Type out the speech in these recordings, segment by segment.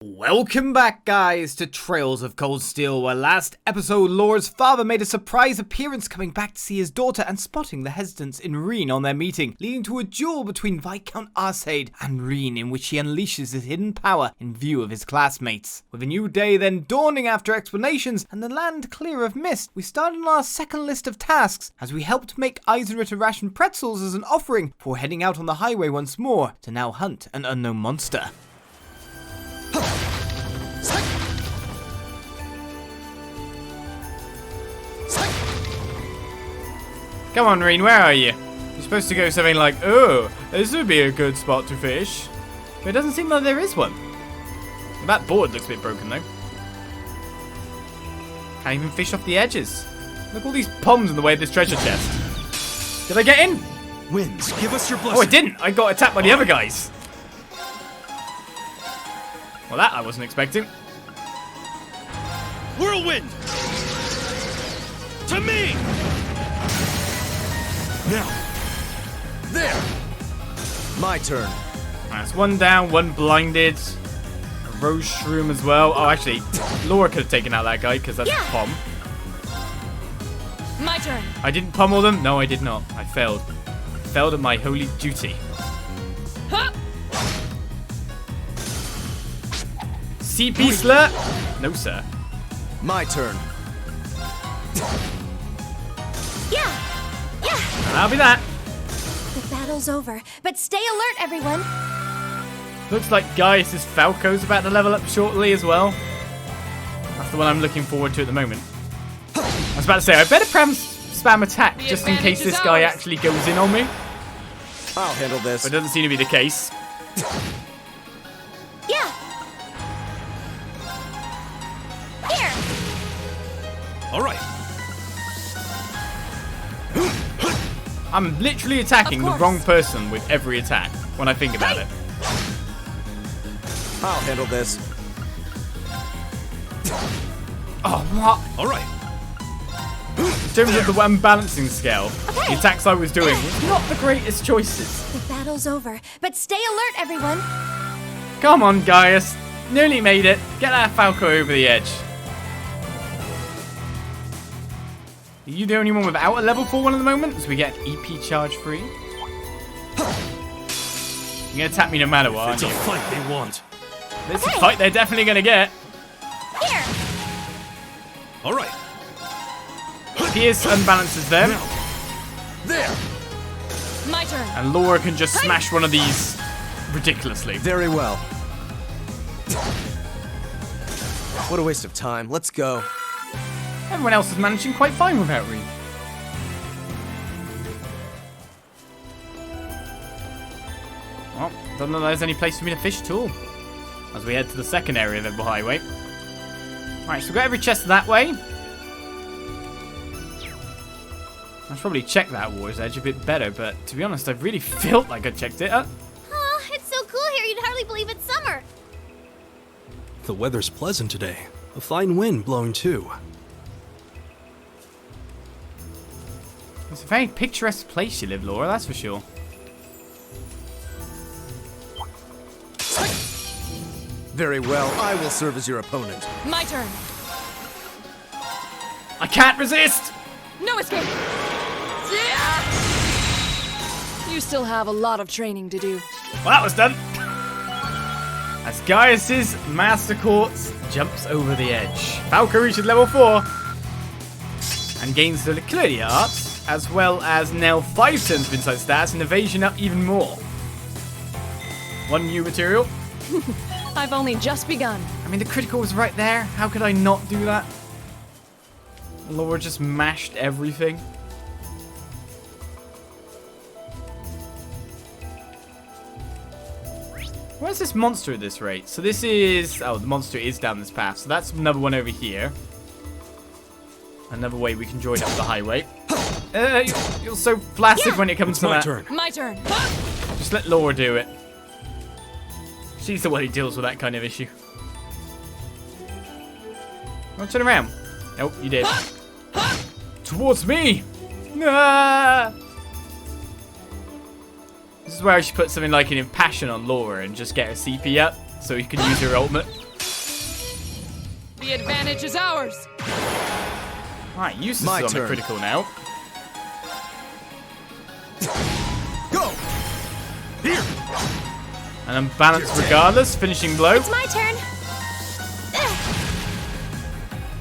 Welcome back, guys, to Trails of Cold Steel, where last episode Laura's father made a surprise appearance, coming back to see his daughter and spotting the hesitance in Rean on their meeting, leading to a duel between Viscount Arseid and Rean, in which he unleashes his hidden power in view of his classmates. With a new day then dawning after explanations and the land clear of mist, we start on our second list of tasks, as we helped make Eisenritter ration pretzels as an offering before heading out on the highway once more to now hunt an unknown monster. Come on, Rean, where are you? You're supposed to go something like, oh, this would be a good spot to fish. But it doesn't seem like there is one. That board looks a bit broken, though. Can't even fish off the edges. Look, all these palms in the way of this treasure chest. Did I get in? Winds, give us your blessing. Oh, I didn't. I got attacked by the other guys. Well, that I wasn't expecting. Whirlwind! To me! Now! There! My turn. That's one down, one blinded. A rose shroom as well. Oh, actually, Laura could have taken out that guy because that's a pom. My turn. I didn't pummel them? No, I did not. I failed. Failed at my holy duty. Huh. CP slur? No, sir. My turn. Yeah. And I'll be that. The battle's over, but stay alert, everyone. Looks like Gaius' Falco's about to level up shortly as well. That's the one I'm looking forward to at the moment. I was about to say, I better spam attack just in case this guy actually goes in on me. I'll handle this. But it doesn't seem to be the case. Yeah. Here. All right. I'm literally attacking the wrong person with every attack when I think about it. I'll handle this. Oh, what? All right. In terms of the unbalancing scale, the attacks I was doing was not the greatest choices. The battle's over, but stay alert, everyone. Come on, Gaius. Nearly made it. Get that Falco over the edge. Are you the only one without a level 4 one at the moment? So we get EP charge free. You're going to attack me no matter what, aren't you? It's a fight they want. It's a fight they're definitely going to get. Here. All right. Pierce unbalances them. Now. There. My turn. And Laura can just smash one of these ridiculously. Very well. What a waste of time. Let's go. Everyone else is managing quite fine without Rean. Well, don't know there's any place for me to fish at all. As we head to the second area of Ebel Highway. Alright, so we've got every chest that way. I should probably check that water's edge a bit better, but to be honest, I really felt like I checked it. It's so cool here, you'd hardly believe it's summer. The weather's pleasant today. A fine wind blowing too. It's a very picturesque place you live, Laura, that's for sure. Very well. I will serve as your opponent. My turn. I can't resist! No escape. You still have a lot of training to do. Well, that was done. As Gaius' Master Quartz jumps over the edge. Falco reaches level 4 and gains the liquidity arts, as well as now 5 turns of insight stats and evasion up even more. One new material. I've only just begun. I mean, the critical was right there. How could I not do that? Laura just mashed everything. Where's this monster at this rate? So this is... Oh, the monster is down this path. So that's another one over here. Another way we can join up the highway. You're so flaccid when it comes to that. My turn. Just let Laura do it. She's the one who deals with that kind of issue. Wanna turn around? Nope, you did. Towards me! Ah! This is where I should put something like an impassion on Laura and just get her CP up so you can use her ultimate. The advantage is ours. Alright, Eustace My is on the turn. critical now. Go! Here! And unbalanced regardless, finishing blow. It's my turn.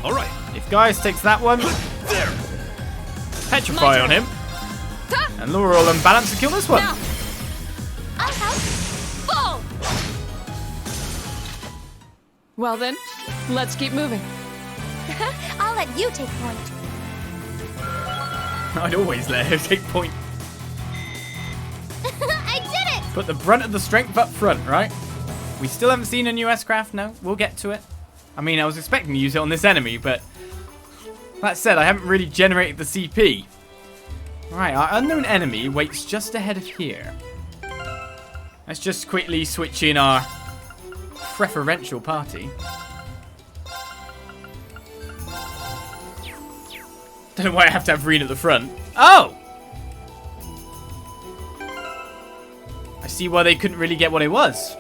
All right. If Gaius takes that one, There! petrify on him. And Laura will unbalance and kill this one. Now. I'll help. Full. Well then, let's keep moving. I'll let you take point. I'd always let her take point. I did it! Put the brunt of the strength up front, right? We still haven't seen a new S-Craft, no. We'll get to it. I mean, I was expecting to use it on this enemy, but that said, I haven't really generated the CP. Alright, our unknown enemy waits just ahead of here. Let's just quickly switch in our preferential party. Don't know why I have to have Rean at the front. Oh! I see why they couldn't really get what it was.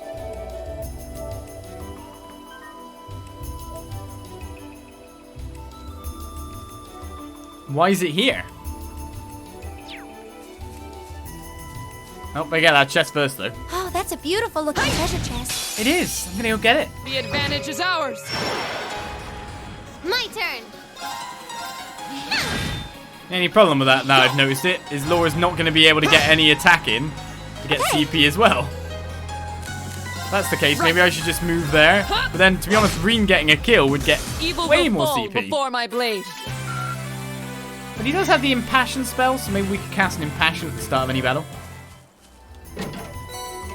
Why is it here? Oh, we get that chest first, though. Oh, that's a beautiful looking treasure chest. It is. I'm gonna go get it. The advantage is ours. My turn. The only problem with that, now I've noticed it, is Laura's not going to be able to get any attack in to get CP as well. If that's the case, maybe I should just move there. But then, to be honest, Rean getting a kill would get Evil way will more fall CP. before my blade. But he does have the Impassion spell, so maybe we could cast an Impassion at the start of any battle.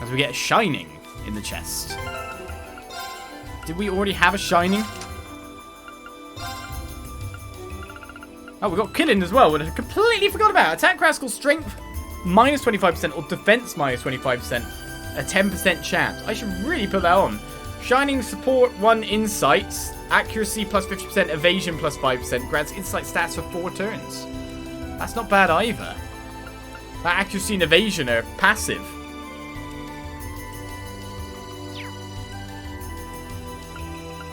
As we get a Shining in the chest. Did we already have a Shining? Oh, we got Killing as well, which I completely forgot about. Attack Rascal Strength minus 25% or Defense minus 25%. A 10% chance. I should really put that on. Shining Support 1 Insights. Accuracy plus 50%. Evasion plus 5%. Grants Insight stats for 4 turns. That's not bad either. That Accuracy and Evasion are passive.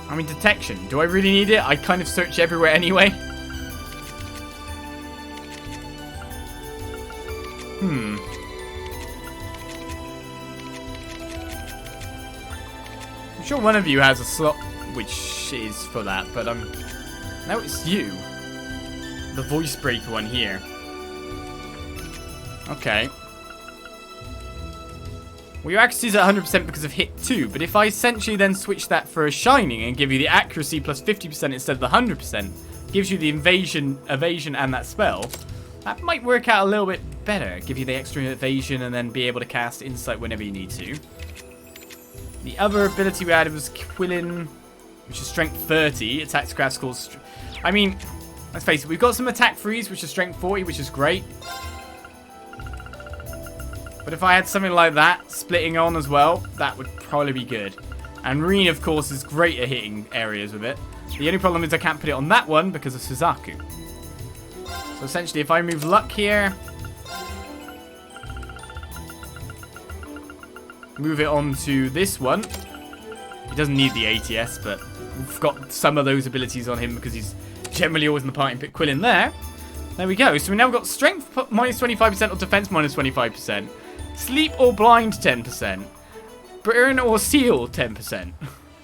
I mean, Detection. Do I really need it? I kind of search everywhere anyway. I'm sure one of you has a slot which is for that, but now it's you. The voice breaker one here. Okay. Well, your accuracy is at 100% because of hit 2, but if I essentially then switch that for a Shining and give you the accuracy plus 50% instead of the 100%, gives you the evasion and that spell, that might work out a little bit better. Give you the extra evasion and then be able to cast Insight whenever you need to. The other ability we added was Quillin, which is Strength 30. Attacks Grascals. I mean, let's face it, we've got some Attack Freeze, which is Strength 40, which is great. But if I had something like that, splitting on as well, that would probably be good. And Rean, of course, is great at hitting areas with it. The only problem is I can't put it on that one because of Suzaku. So essentially, if I move Luck here, move it on to this one. He doesn't need the ATS, but we've got some of those abilities on him because he's generally always in the party and put Quillin there. There we go. So we now got Strength minus 25% or Defense minus 25%. Sleep or Blind 10%. Burn or Seal 10%.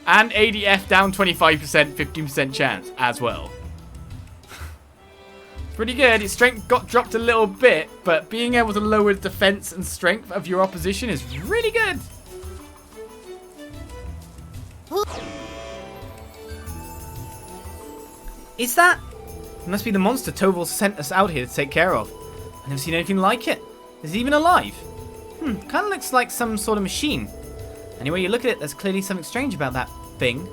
And ADF down 25%, 15% chance as well. Pretty good. Its strength got dropped a little bit, but being able to lower the defense and strength of your opposition is really good. Is that? It must be the monster Toval sent us out here to take care of. I've never seen anything like it. Is it even alive? Kind of looks like some sort of machine. Anyway, you look at it, there's clearly something strange about that thing.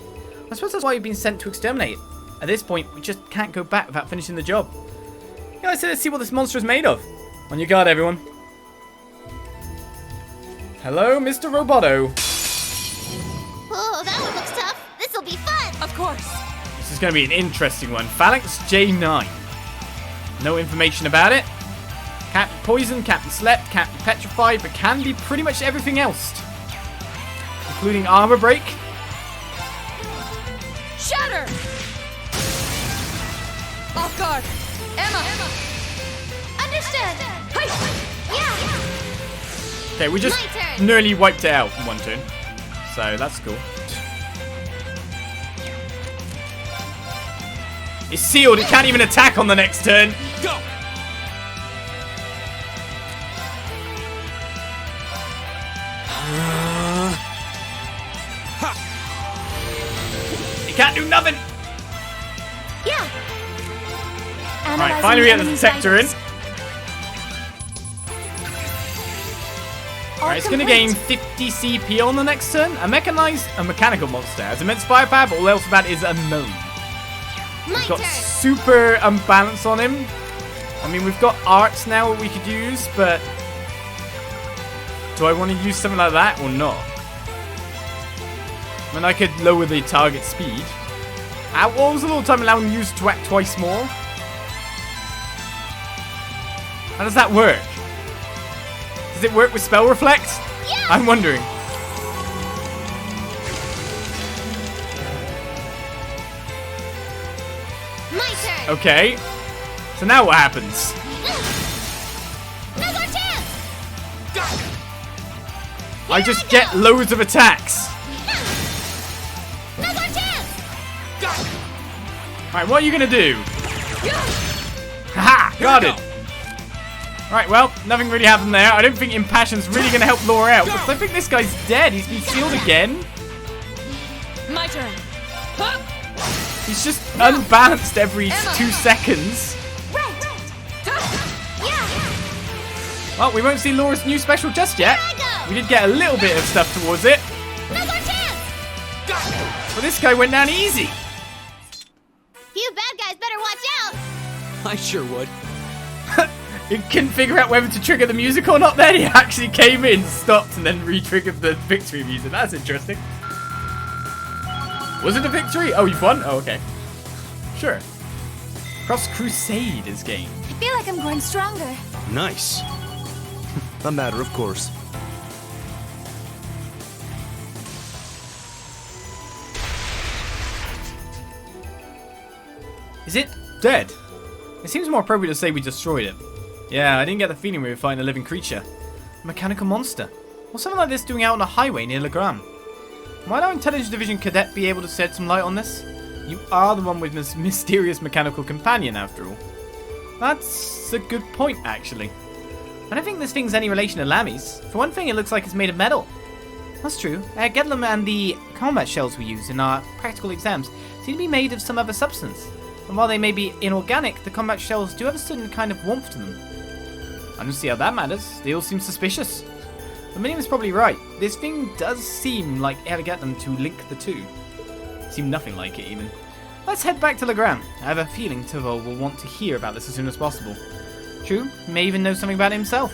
I suppose that's why you've been sent to exterminate it. At this point, we just can't go back without finishing the job. Yeah, I said let's see what this monster is made of. On your guard, everyone. Hello, Mr. Roboto. Oh, that one looks tough. This'll be fun. Of course. This is going to be an interesting one. Phalanx J9. No information about it. Can't be poisoned, can't be slept, can't be petrified, but can be pretty much everything else. Including armor break. Shatter! Off guard! Emma! Understood. Yeah. Okay, we just My turn. nearly wiped it out in one turn. So that's cool. It's sealed. It can't even attack on the next turn. Go! It can't do nothing. Yeah. Alright, finally we get the detector in. Alright, it's gonna gain 50 CP on the next turn. A mechanical monster has immense firepower, but all else about it is unknown. We've got super unbalance on him. I mean, we've got arts now that we could use, but do I want to use something like that or not? I mean, I could lower the target speed. What was the little time allowing users to act twice more? How does that work? Does it work with spell reflect? Yeah. I'm wondering. My turn. Okay. So now what happens? Now's our chance. I just get loads of attacks. Now's our chance. Alright, what are you gonna do? Haha! Got it! Alright, well, nothing really happened there. I don't think Impassion's really gonna help Laura out. Because I think this guy's dead. He's been sealed again. My turn. He's just unbalanced every 2 seconds. Right. Yeah. Well, we won't see Laura's new special just yet. Here I go. We did get a little bit of stuff towards it. Now's our chance. But this guy went down easy. You bad guys better watch out. I sure would. He couldn't figure out whether to trigger the music or not then. He actually came in, stopped, and then re-triggered the victory music. That's interesting. Was it a victory? Oh, you've won? Oh, okay. Sure. Cross Crusade is gained. I feel like I'm growing stronger. Nice. A matter of course. Is it dead? It seems more appropriate to say we destroyed it. Yeah, I didn't get the feeling we were fighting a living creature. A mechanical monster. What's something like this doing out on a highway near Legram? Might our Intelligence Division cadet be able to shed some light on this? You are the one with this mysterious mechanical companion, after all. That's a good point, actually. I don't think this thing's any relation to Lammy's. For one thing, it looks like it's made of metal. That's true. Gedlam and the combat shells we use in our practical exams seem to be made of some other substance. And while they may be inorganic, the combat shells do have a certain kind of warmth to them. I don't see how that matters. They all seem suspicious. But Minion is probably right. This thing does seem like Gedlam to link the two. Seem nothing like it, even. Let's head back to Legram. I have a feeling Toval will want to hear about this as soon as possible. True, he may even know something about it himself.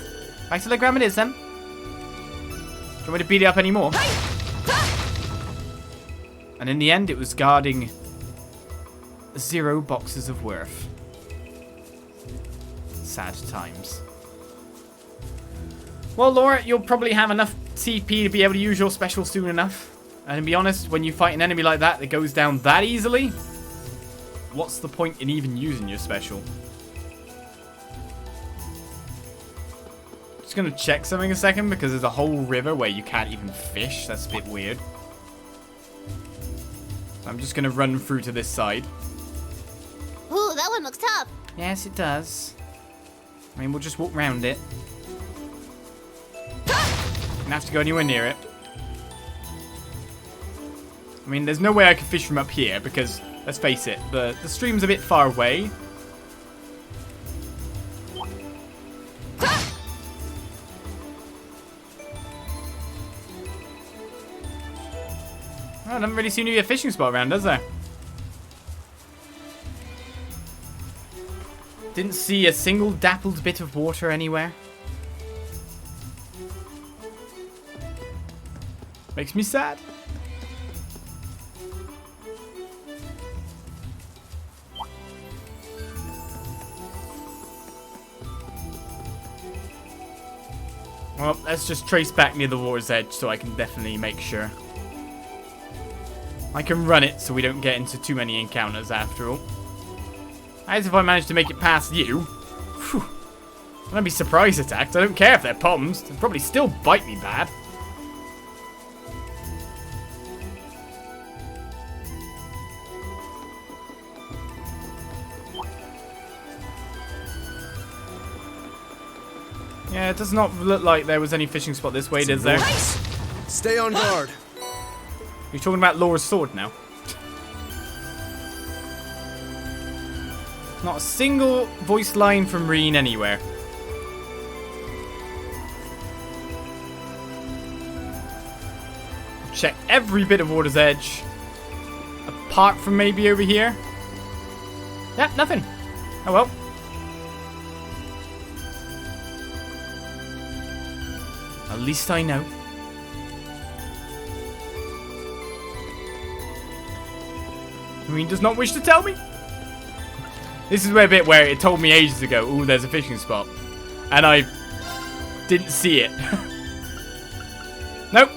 Back to Legram it is, then. Do you want me to beat it up anymore? And in the end, it was guarding 0 boxes of worth. Sad times. Well, Laura, you'll probably have enough CP to be able to use your special soon enough. And to be honest, when you fight an enemy like that goes down that easily, what's the point in even using your special? Just gonna check something a second because there's a whole river where you can't even fish. That's a bit weird. I'm just gonna run through to this side. Ooh, that one looks tough. Yes, it does. I mean, we'll just walk round it. Don't have to go anywhere near it. I mean, there's no way I can fish from up here because, let's face it, the stream's a bit far away. Oh, I don't really seem to be a fishing spot around, does there? Didn't see a single dappled bit of water anywhere. Makes me sad. Well, let's just trace back near the water's edge so I can definitely make sure. I can run it so we don't get into too many encounters after all. As if I manage to make it past you. Whew. I'm gonna be surprise attacked. I don't care if they're poms. They'll probably still bite me bad. Yeah, it does not look like there was any fishing spot this way, does there? Stay on guard. You're talking about Laura's sword now. Not a single voice line from Rean anywhere. Check every bit of Water's Edge. Apart from maybe over here. Yeah, nothing. Oh well. At least I know. Rean does not wish to tell me. This is where a bit where it told me ages ago, ooh, there's a fishing spot. And I didn't see it. Nope.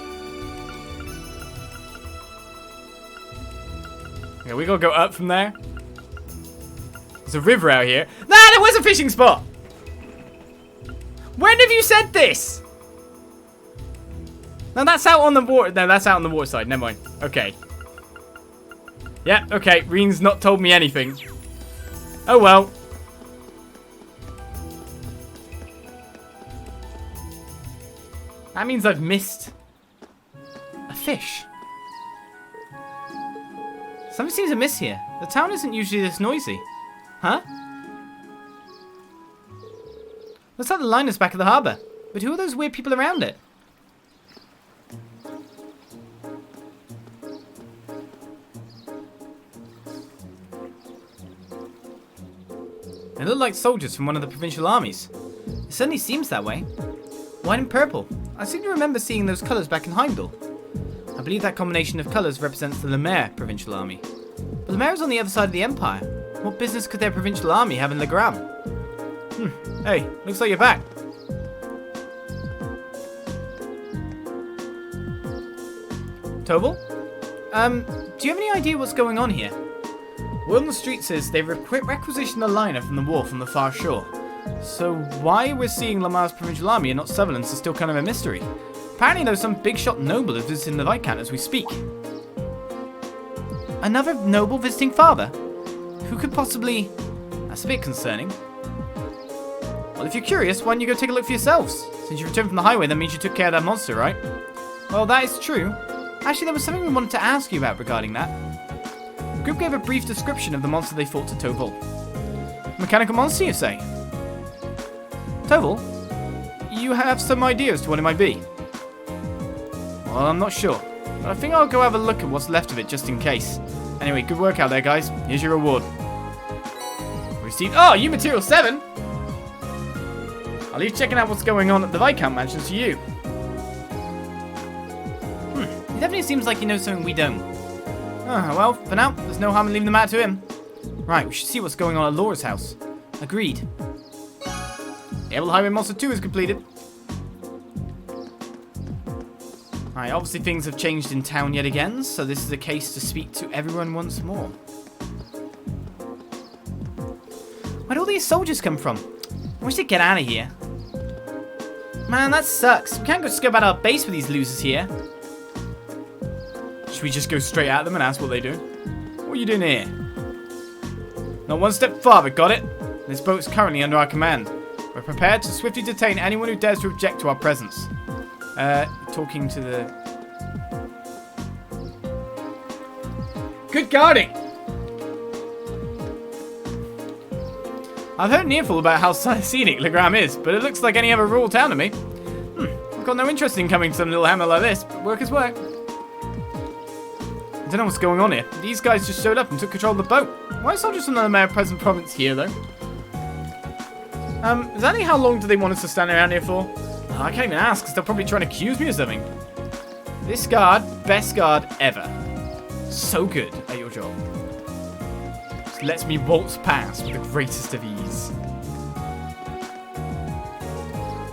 Okay, we gotta go up from there. There's a river out here. Nah, there was a fishing spot! When have you said this? No, that's out on the water. No, that's out on the water side. Never mind. Okay. Yeah, okay. Rean's not told me anything. Oh well. That means I've missed a fish. Something seems amiss here. The town isn't usually this noisy. Huh? Looks like the liner's back at the harbour. But who are those weird people around it? They look like soldiers from one of the provincial armies. It certainly seems that way. White and purple. I seem to remember seeing those colours back in Heimdall. I believe that combination of colours represents the Lemaire provincial army. But Lemaire is on the other side of the Empire. What business could their provincial army have in Legram? Hey, looks like you're back. Toval? Do you have any idea what's going on here? Word on the street says they've requisitioned a liner from the wharf on the far shore. So why we're seeing Lamar's provincial army and not Sutherland's is still kind of a mystery. Apparently there's some big shot noble is visiting the Viscount as we speak. Another noble visiting father? Who could possibly... That's a bit concerning. Well, if you're curious, why don't you go take a look for yourselves? Since you returned from the highway, that means you took care of that monster, right? Well, that is true. Actually, there was something we wanted to ask you about regarding that. The group gave a brief description of the monster they fought to Toval. Mechanical monster, you say? Toval? You have some idea as to what it might be? Well, I'm not sure. But I think I'll go have a look at what's left of it just in case. Anyway, good work out there, guys. Here's your reward. Received... Oh, you Material 7! I'll leave checking out what's going on at the Viscount Mansion to you. It definitely seems like he knows something we don't. Well, for now, there's no harm in leaving the matter to him. Right, we should see what's going on at Laura's house. Agreed. The Ebel Highway Monster 2 is completed. Alright, obviously things have changed in town yet again, so this is a case to speak to everyone once more. Where'd all these soldiers come from? I wish they'd get out of here. Man, that sucks. We can't just go about our base with these losers here. Should we just go straight at them and ask what they do? What are you doing here? Not one step farther, got it? This boat's currently under our command. We're prepared to swiftly detain anyone who dares to object to our presence. Talking to the... Good guarding! I've heard an earful about how scenic Legram is, but it looks like any other rural town to me. I've got no interest in coming to some little hamlet like this, but work is work. I don't know what's going on here. These guys just showed up and took control of the boat. Why are soldiers from the Lemaire present province here, though? Exactly how long do they want us to stand around here for? I can't even ask, because they'll probably try and accuse me of something. This guard, best guard ever. So good at your job. Just lets me waltz past with the greatest of ease.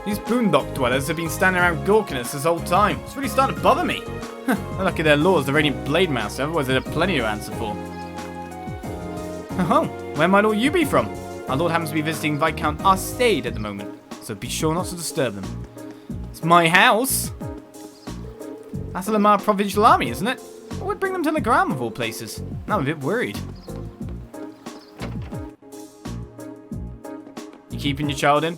These boondock dwellers have been standing around gawking us this whole time. It's really starting to bother me. They're lucky their lords, the reigning Blade Master, otherwise they'd have plenty to answer for. Oh, where might all you be from? Our lord happens to be visiting Viscount Arseid at the moment, so be sure not to disturb them. It's my house. That's the Lamar provincial army, isn't it? What would bring them to Legram of all places? Now I'm a bit worried. You keeping your child in?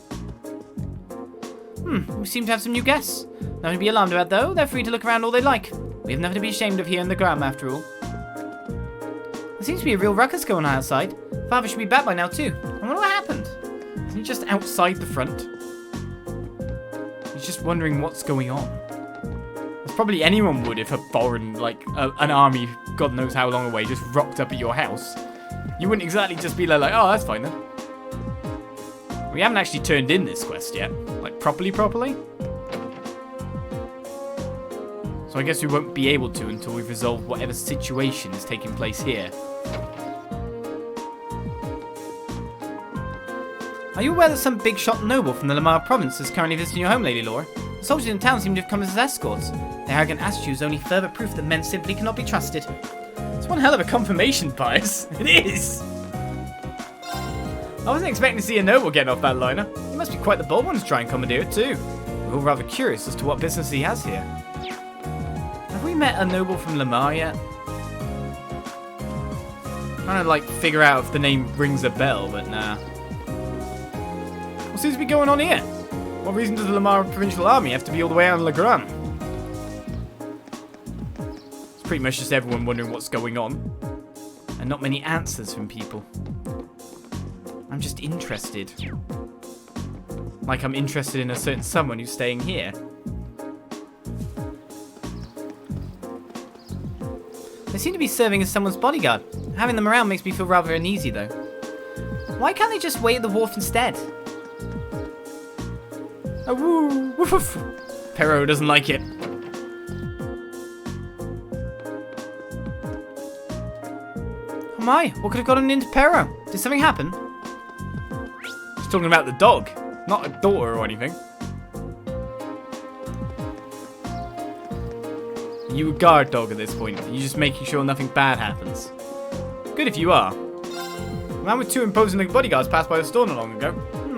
We seem to have some new guests. Nothing to be alarmed about, though. They're free to look around all they like. We have nothing to be ashamed of here in the Gram, after all. There seems to be a real ruckus going on outside. Father should be back by now, too. I wonder what happened. Is he just outside the front? He's just wondering what's going on. As probably anyone would if a foreign, like, an army, God knows how long away, just rocked up at your house. You wouldn't exactly just be like, oh, that's fine then. We haven't actually turned in this quest yet. Like, properly. So I guess we won't be able to until we've resolved whatever situation is taking place here. Are you aware that some big-shot noble from the Lamar province is currently visiting your home, Lady Laura? The soldiers in town seem to have come as escorts. Their arrogant attitude is only further proof that men simply cannot be trusted. It's one hell of a confirmation bias. It is! I wasn't expecting to see a noble getting off that liner. He must be quite the bold one to try and commandeer it too. We're all rather curious as to what business he has here. Have we met a noble from Lamar yet? Trying to like figure out if the name rings a bell, but nah. What seems to be going on here? What reason does the Lamar provincial army have to be all the way out in Legram? It's pretty much just everyone wondering what's going on. And not many answers from people. I'm just interested. Like I'm interested in a certain someone who's staying here. They seem to be serving as someone's bodyguard. Having them around makes me feel rather uneasy though. Why can't they just wait at the wharf instead? Oh, woo, woof, woof. Perrault doesn't like it. Oh my, what could have gotten into Perrault? Did something happen? Talking about the dog, not a daughter or anything. You a guard dog at this point. You're just making sure nothing bad happens. Good if you are. A man with two imposing bodyguards passed by the store not long ago.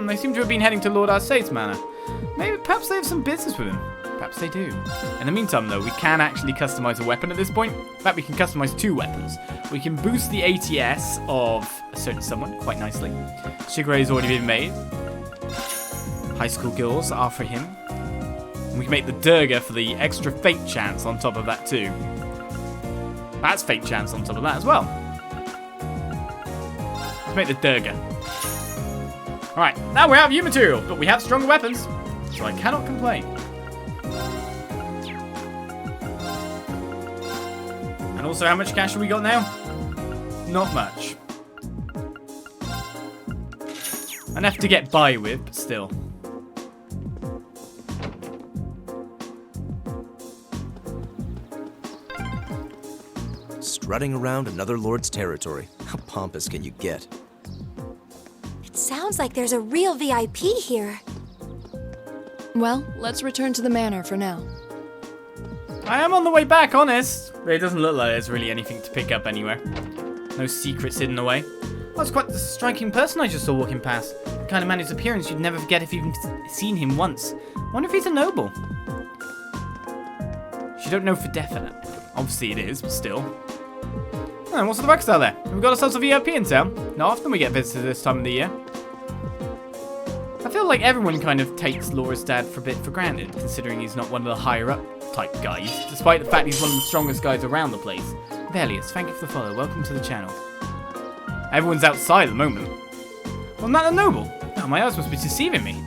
They seem to have been heading to Lord Arseid's manor. Perhaps they have some business with him. Perhaps they do. In the meantime, though, we can actually customize a weapon at this point. In fact, we can customize two weapons. We can boost the ATS of a certain someone quite nicely. Shigure has already been made. High school girls are for him. And we can make the Durga for the extra fate chance on top of that too. That's fate chance on top of that as well. Let's make the Durga. Alright, now we're out of U material, but we have stronger weapons, so I cannot complain. And also, how much cash have we got now? Not much. Enough to get by with, but still. Strutting around another lord's territory. How pompous can you get? It sounds like there's a real VIP here. Well, let's return to the manor for now. I am on the way back, honest. But it doesn't look like there's really anything to pick up anywhere. No secrets hidden away. That's quite the striking person I just saw walking past. The kind of man whose appearance you'd never forget if you've seen him once. Wonder if he's a noble. You don't know for definite. Obviously it is, but still. Oh, what's the ruckus out there? We've got ourselves a VIP in town. Not often we get visitors this time of the year. I feel like everyone kind of takes Laura's dad for a bit for granted, considering he's not one of the higher up type guys, despite the fact he's one of the strongest guys around the place. Velius, thank you for the follow. Welcome to the channel. Everyone's outside at the moment. Wasn't that a noble? Oh, my eyes must be deceiving me.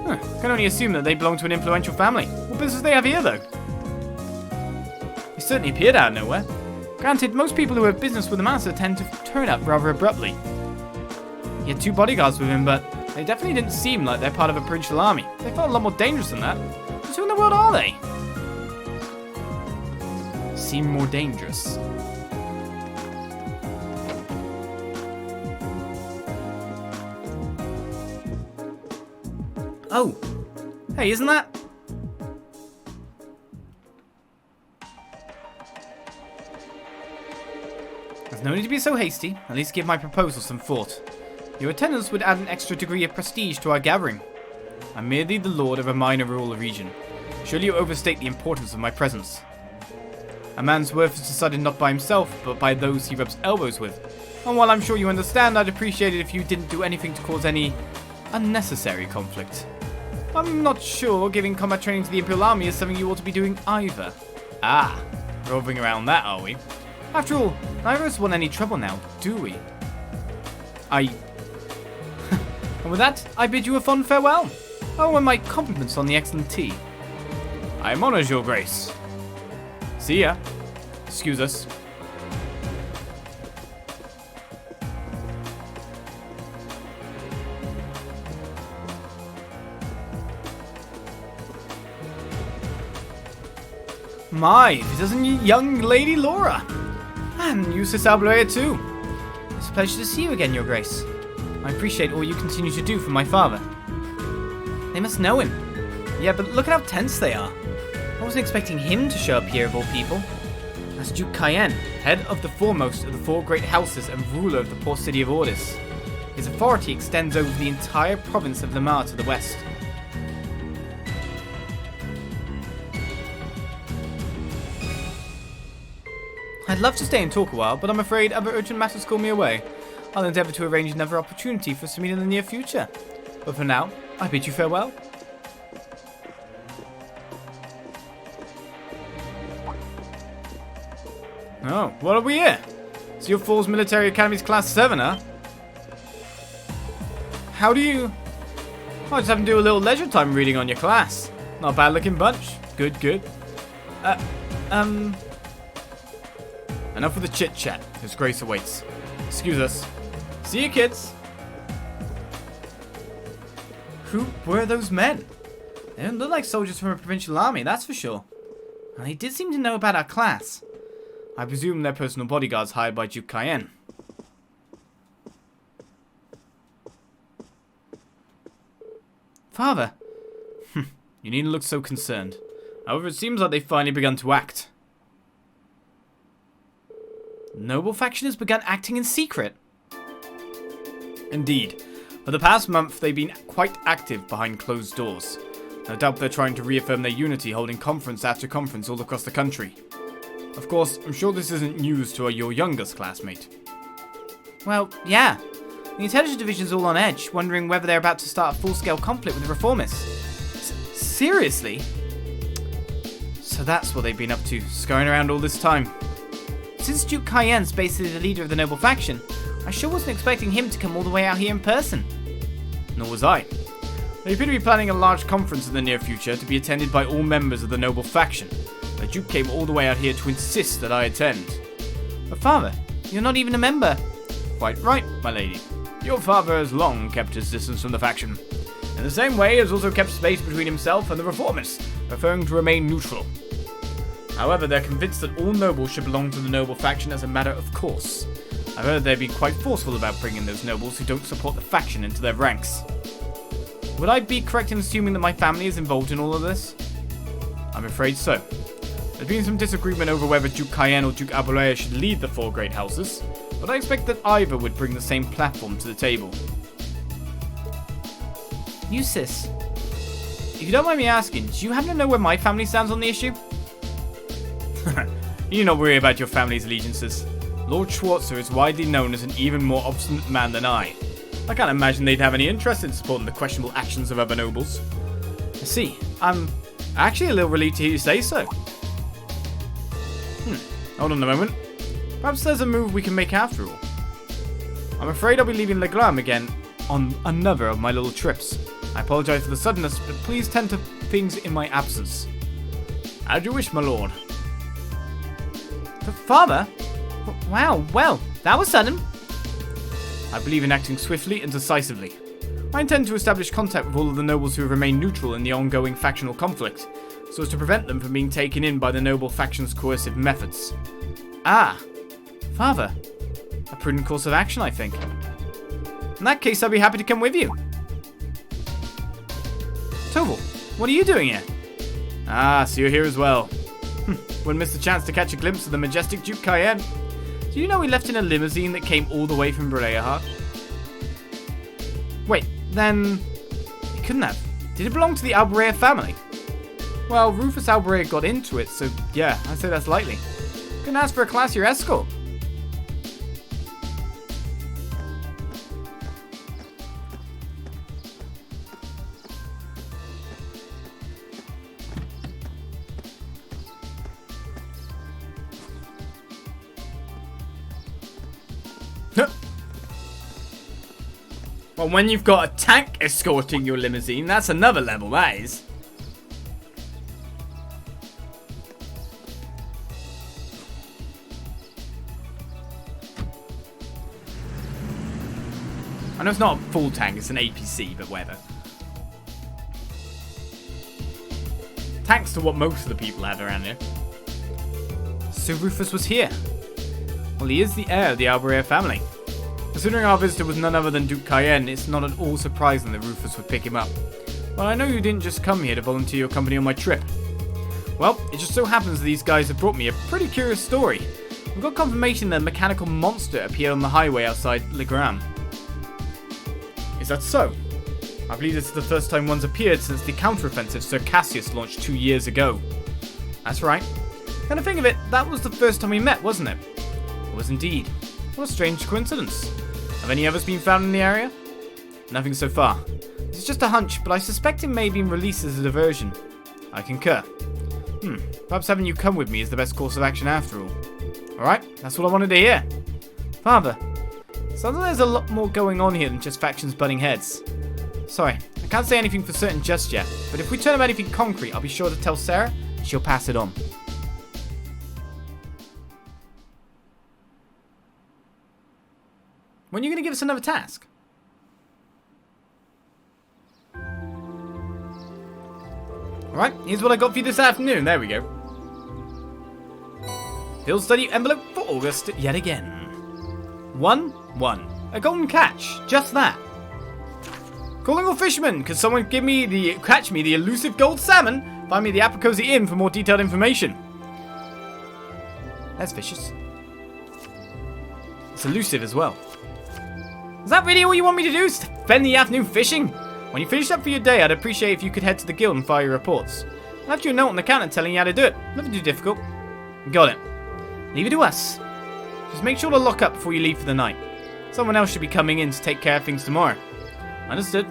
Huh, can only assume that they belong to an influential family. What business do they have here, though? He certainly appeared out of nowhere. Granted, most people who have business with the master tend to turn up rather abruptly. He had two bodyguards with him, but they definitely didn't seem like they're part of a provincial army. They felt a lot more dangerous than that. Just who in the world are they? Seem more dangerous. Oh. Hey, isn't that? There's no need to be so hasty. At least give my proposal some thought. Your attendance would add an extra degree of prestige to our gathering. I'm merely the lord of a minor rural region. Surely you overstate the importance of my presence. A man's worth is decided not by himself, but by those he rubs elbows with. And while I'm sure you understand, I'd appreciate it if you didn't do anything to cause any unnecessary conflict. I'm not sure giving combat training to the Imperial Army is something you ought to be doing either. Ah, roving around that, are we? After all, neither of us want any trouble now, do we? And with that, I bid you a fond farewell. Oh, and my compliments on the excellent tea. I am honoured, Your Grace. See ya. Excuse us. My, this isn't young Lady Laura. And you, Sis Abloya, too. It's a pleasure to see you again, Your Grace. I appreciate all you continue to do for my father. They must know him. Yeah, but look at how tense they are. I wasn't expecting him to show up here of all people. That's Duke Cayenne, head of the foremost of the four great houses and ruler of the poor city of Ordis. His authority extends over the entire province of Lamar to the west. I'd love to stay and talk a while, but I'm afraid other urgent matters call me away. I'll endeavour to arrange another opportunity for us to meet in the near future. But for now, I bid you farewell. Oh, what are we here? It's your Thors Military Academy's Class 7, huh? How do you... Oh, I just having to do a little leisure time reading on your class. Not a bad looking bunch. Good, good. Enough with the chit-chat. His Grace awaits. Excuse us. See you, kids. Who were those men? They don't look like soldiers from a provincial army, that's for sure. And they did seem to know about our class. I presume they're personal bodyguards hired by Duke Cayenne. Father. You needn't look so concerned. However, it seems like they've finally begun to act. The noble faction has begun acting in secret. Indeed. For the past month, they've been quite active behind closed doors. No doubt they're trying to reaffirm their unity, holding conference after conference all across the country. Of course, I'm sure this isn't news to your youngest classmate. Well, yeah. The intelligence division's all on edge, wondering whether they're about to start a full-scale conflict with the reformists. Seriously? So that's what they've been up to, scurrying around all this time. Since Duke Cayenne's basically the leader of the noble faction, I sure wasn't expecting him to come all the way out here in person. Nor was I. They appear to be planning a large conference in the near future to be attended by all members of the noble faction. The Duke came all the way out here to insist that I attend. But father, you're not even a member. Quite right, my lady. Your father has long kept his distance from the faction. In the same way, he has also kept space between himself and the reformists, preferring to remain neutral. However, they're convinced that all nobles should belong to the noble faction as a matter of course. I've heard they've been quite forceful about bringing those nobles who don't support the faction into their ranks. Would I be correct in assuming that my family is involved in all of this? I'm afraid so. There's been some disagreement over whether Duke Cayenne or Duke Abloya should lead the four great houses, but I expect that either would bring the same platform to the table. You, sis. If you don't mind me asking, do you happen to know where my family stands on the issue? You need not worry about your family's allegiances. Lord Schwarzer is widely known as an even more obstinate man than I. I can't imagine they'd have any interest in supporting the questionable actions of other nobles. I see. I'm actually a little relieved to hear you say so. Hold on a moment. Perhaps there's a move we can make after all. I'm afraid I'll be leaving Leglam again on another of my little trips. I apologize for the suddenness, but please tend to things in my absence. As you wish, my lord. But father? Wow, well, that was sudden. I believe in acting swiftly and decisively. I intend to establish contact with all of the nobles who have remained neutral in the ongoing factional conflict, so as to prevent them from being taken in by the noble faction's coercive methods. Ah, father. A prudent course of action, I think. In that case, I'll be happy to come with you. Toval, what are you doing here? Ah, so you're here as well. Wouldn't miss the chance to catch a glimpse of the majestic Duke Cayenne. Do you know he left in a limousine that came all the way from Breahart? Wait, then... It couldn't have. Did it belong to the Albrea family? Well, Rufus Albrea got into it, so yeah, I'd say that's likely. Couldn't ask for a classier escort. Well, when you've got a tank escorting your limousine, that's another level, that is. I know it's not a full tank, it's an APC, but whatever. Tanks to what most of the people have around here. So Rufus was here. Well, he is the heir of the Albrea family. Considering our visitor was none other than Duke Cayenne, it's not at all surprising that Rufus would pick him up. But I know you didn't just come here to volunteer your company on my trip. Well, it just so happens that these guys have brought me a pretty curious story. We've got confirmation that a mechanical monster appeared on the highway outside Legram. Is that so? I believe this is the first time one's appeared since the counteroffensive Sir Cassius launched 2 years ago. That's right. Kind of think of it, that was the first time we met, wasn't it? It was indeed. What a strange coincidence. Have any others been found in the area? Nothing so far. This is just a hunch, but I suspect it may have been released as a diversion. I concur. Perhaps having you come with me is the best course of action after all. Alright, that's what I wanted to hear. Father, sounds like there's a lot more going on here than just factions butting heads. Sorry, I can't say anything for certain just yet, but if we turn up anything concrete, I'll be sure to tell Sarah, and she'll pass it on. When are you going to give us another task? Alright, here's what I got for you this afternoon. There we go. Field study envelope for August yet again. 1-1. A golden catch. Just that. Calling all fishermen. Could someone catch me the elusive gold salmon? Find me the Apocosi Inn for more detailed information. That's vicious. It's elusive as well. Is that really all you want me to do? Spend the afternoon fishing? When you finish up for your day, I'd appreciate if you could head to the guild and file your reports. I left you a note on the counter telling you how to do it. Nothing too difficult. Got it. Leave it to us. Just make sure to lock up before you leave for the night. Someone else should be coming in to take care of things tomorrow. Understood.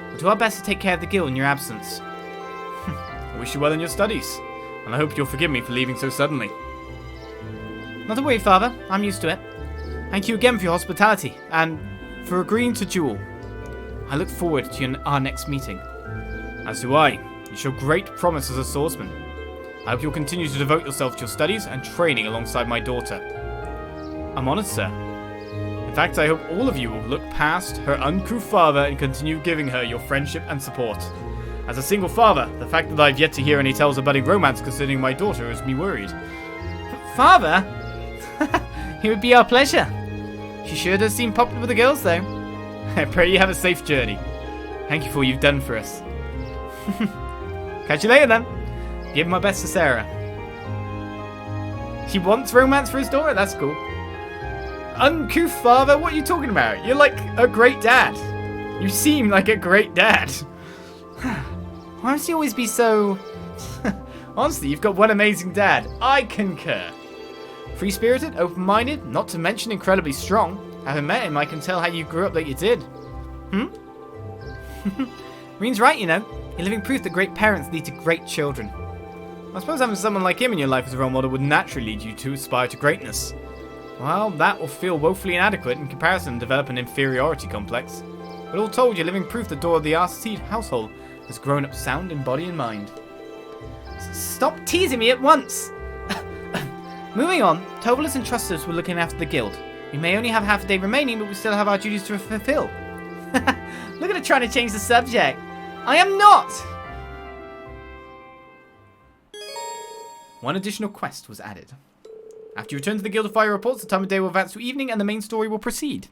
We'll do our best to take care of the guild in your absence. I wish you well in your studies. And I hope you'll forgive me for leaving so suddenly. Not to worry, Father. I'm used to it. Thank you again for your hospitality, and for agreeing to duel. I look forward to our next meeting. As do I. You show great promise as a swordsman. I hope you'll continue to devote yourself to your studies and training alongside my daughter. I'm honored, sir. In fact, I hope all of you will look past her uncouth father and continue giving her your friendship and support. As a single father, the fact that I've yet to hear any tales of budding romance concerning my daughter has me worried. Father? It would be our pleasure. She sure does seem popular with the girls, though. I pray you have a safe journey. Thank you for all you've done for us. Catch you later, then. Give my best to Sarah. He wants romance for his daughter? That's cool. Uncouth father? What are you talking about? You're like a great dad. You seem like a great dad. Why must he always be so... Honestly, you've got one amazing dad. I concur. Free-spirited, open-minded, not to mention incredibly strong. Having met him, I can tell how you grew up that you did. Rean's right, you know. You're living proof that great parents lead to great children. I suppose having someone like him in your life as a role model would naturally lead you to aspire to greatness. Well, that will feel woefully inadequate in comparison and develop an inferiority complex. But all told, you're living proof the door of the Arseid household has grown up sound in body and mind. Stop teasing me at once! Moving on, Toval and Trista were looking after the guild. We may only have half a day remaining, but we still have our duties to fulfill. Look at her trying to change the subject. I am not! One additional quest was added. After you return to the guild to file your reports, the time of day will advance to evening and the main story will proceed.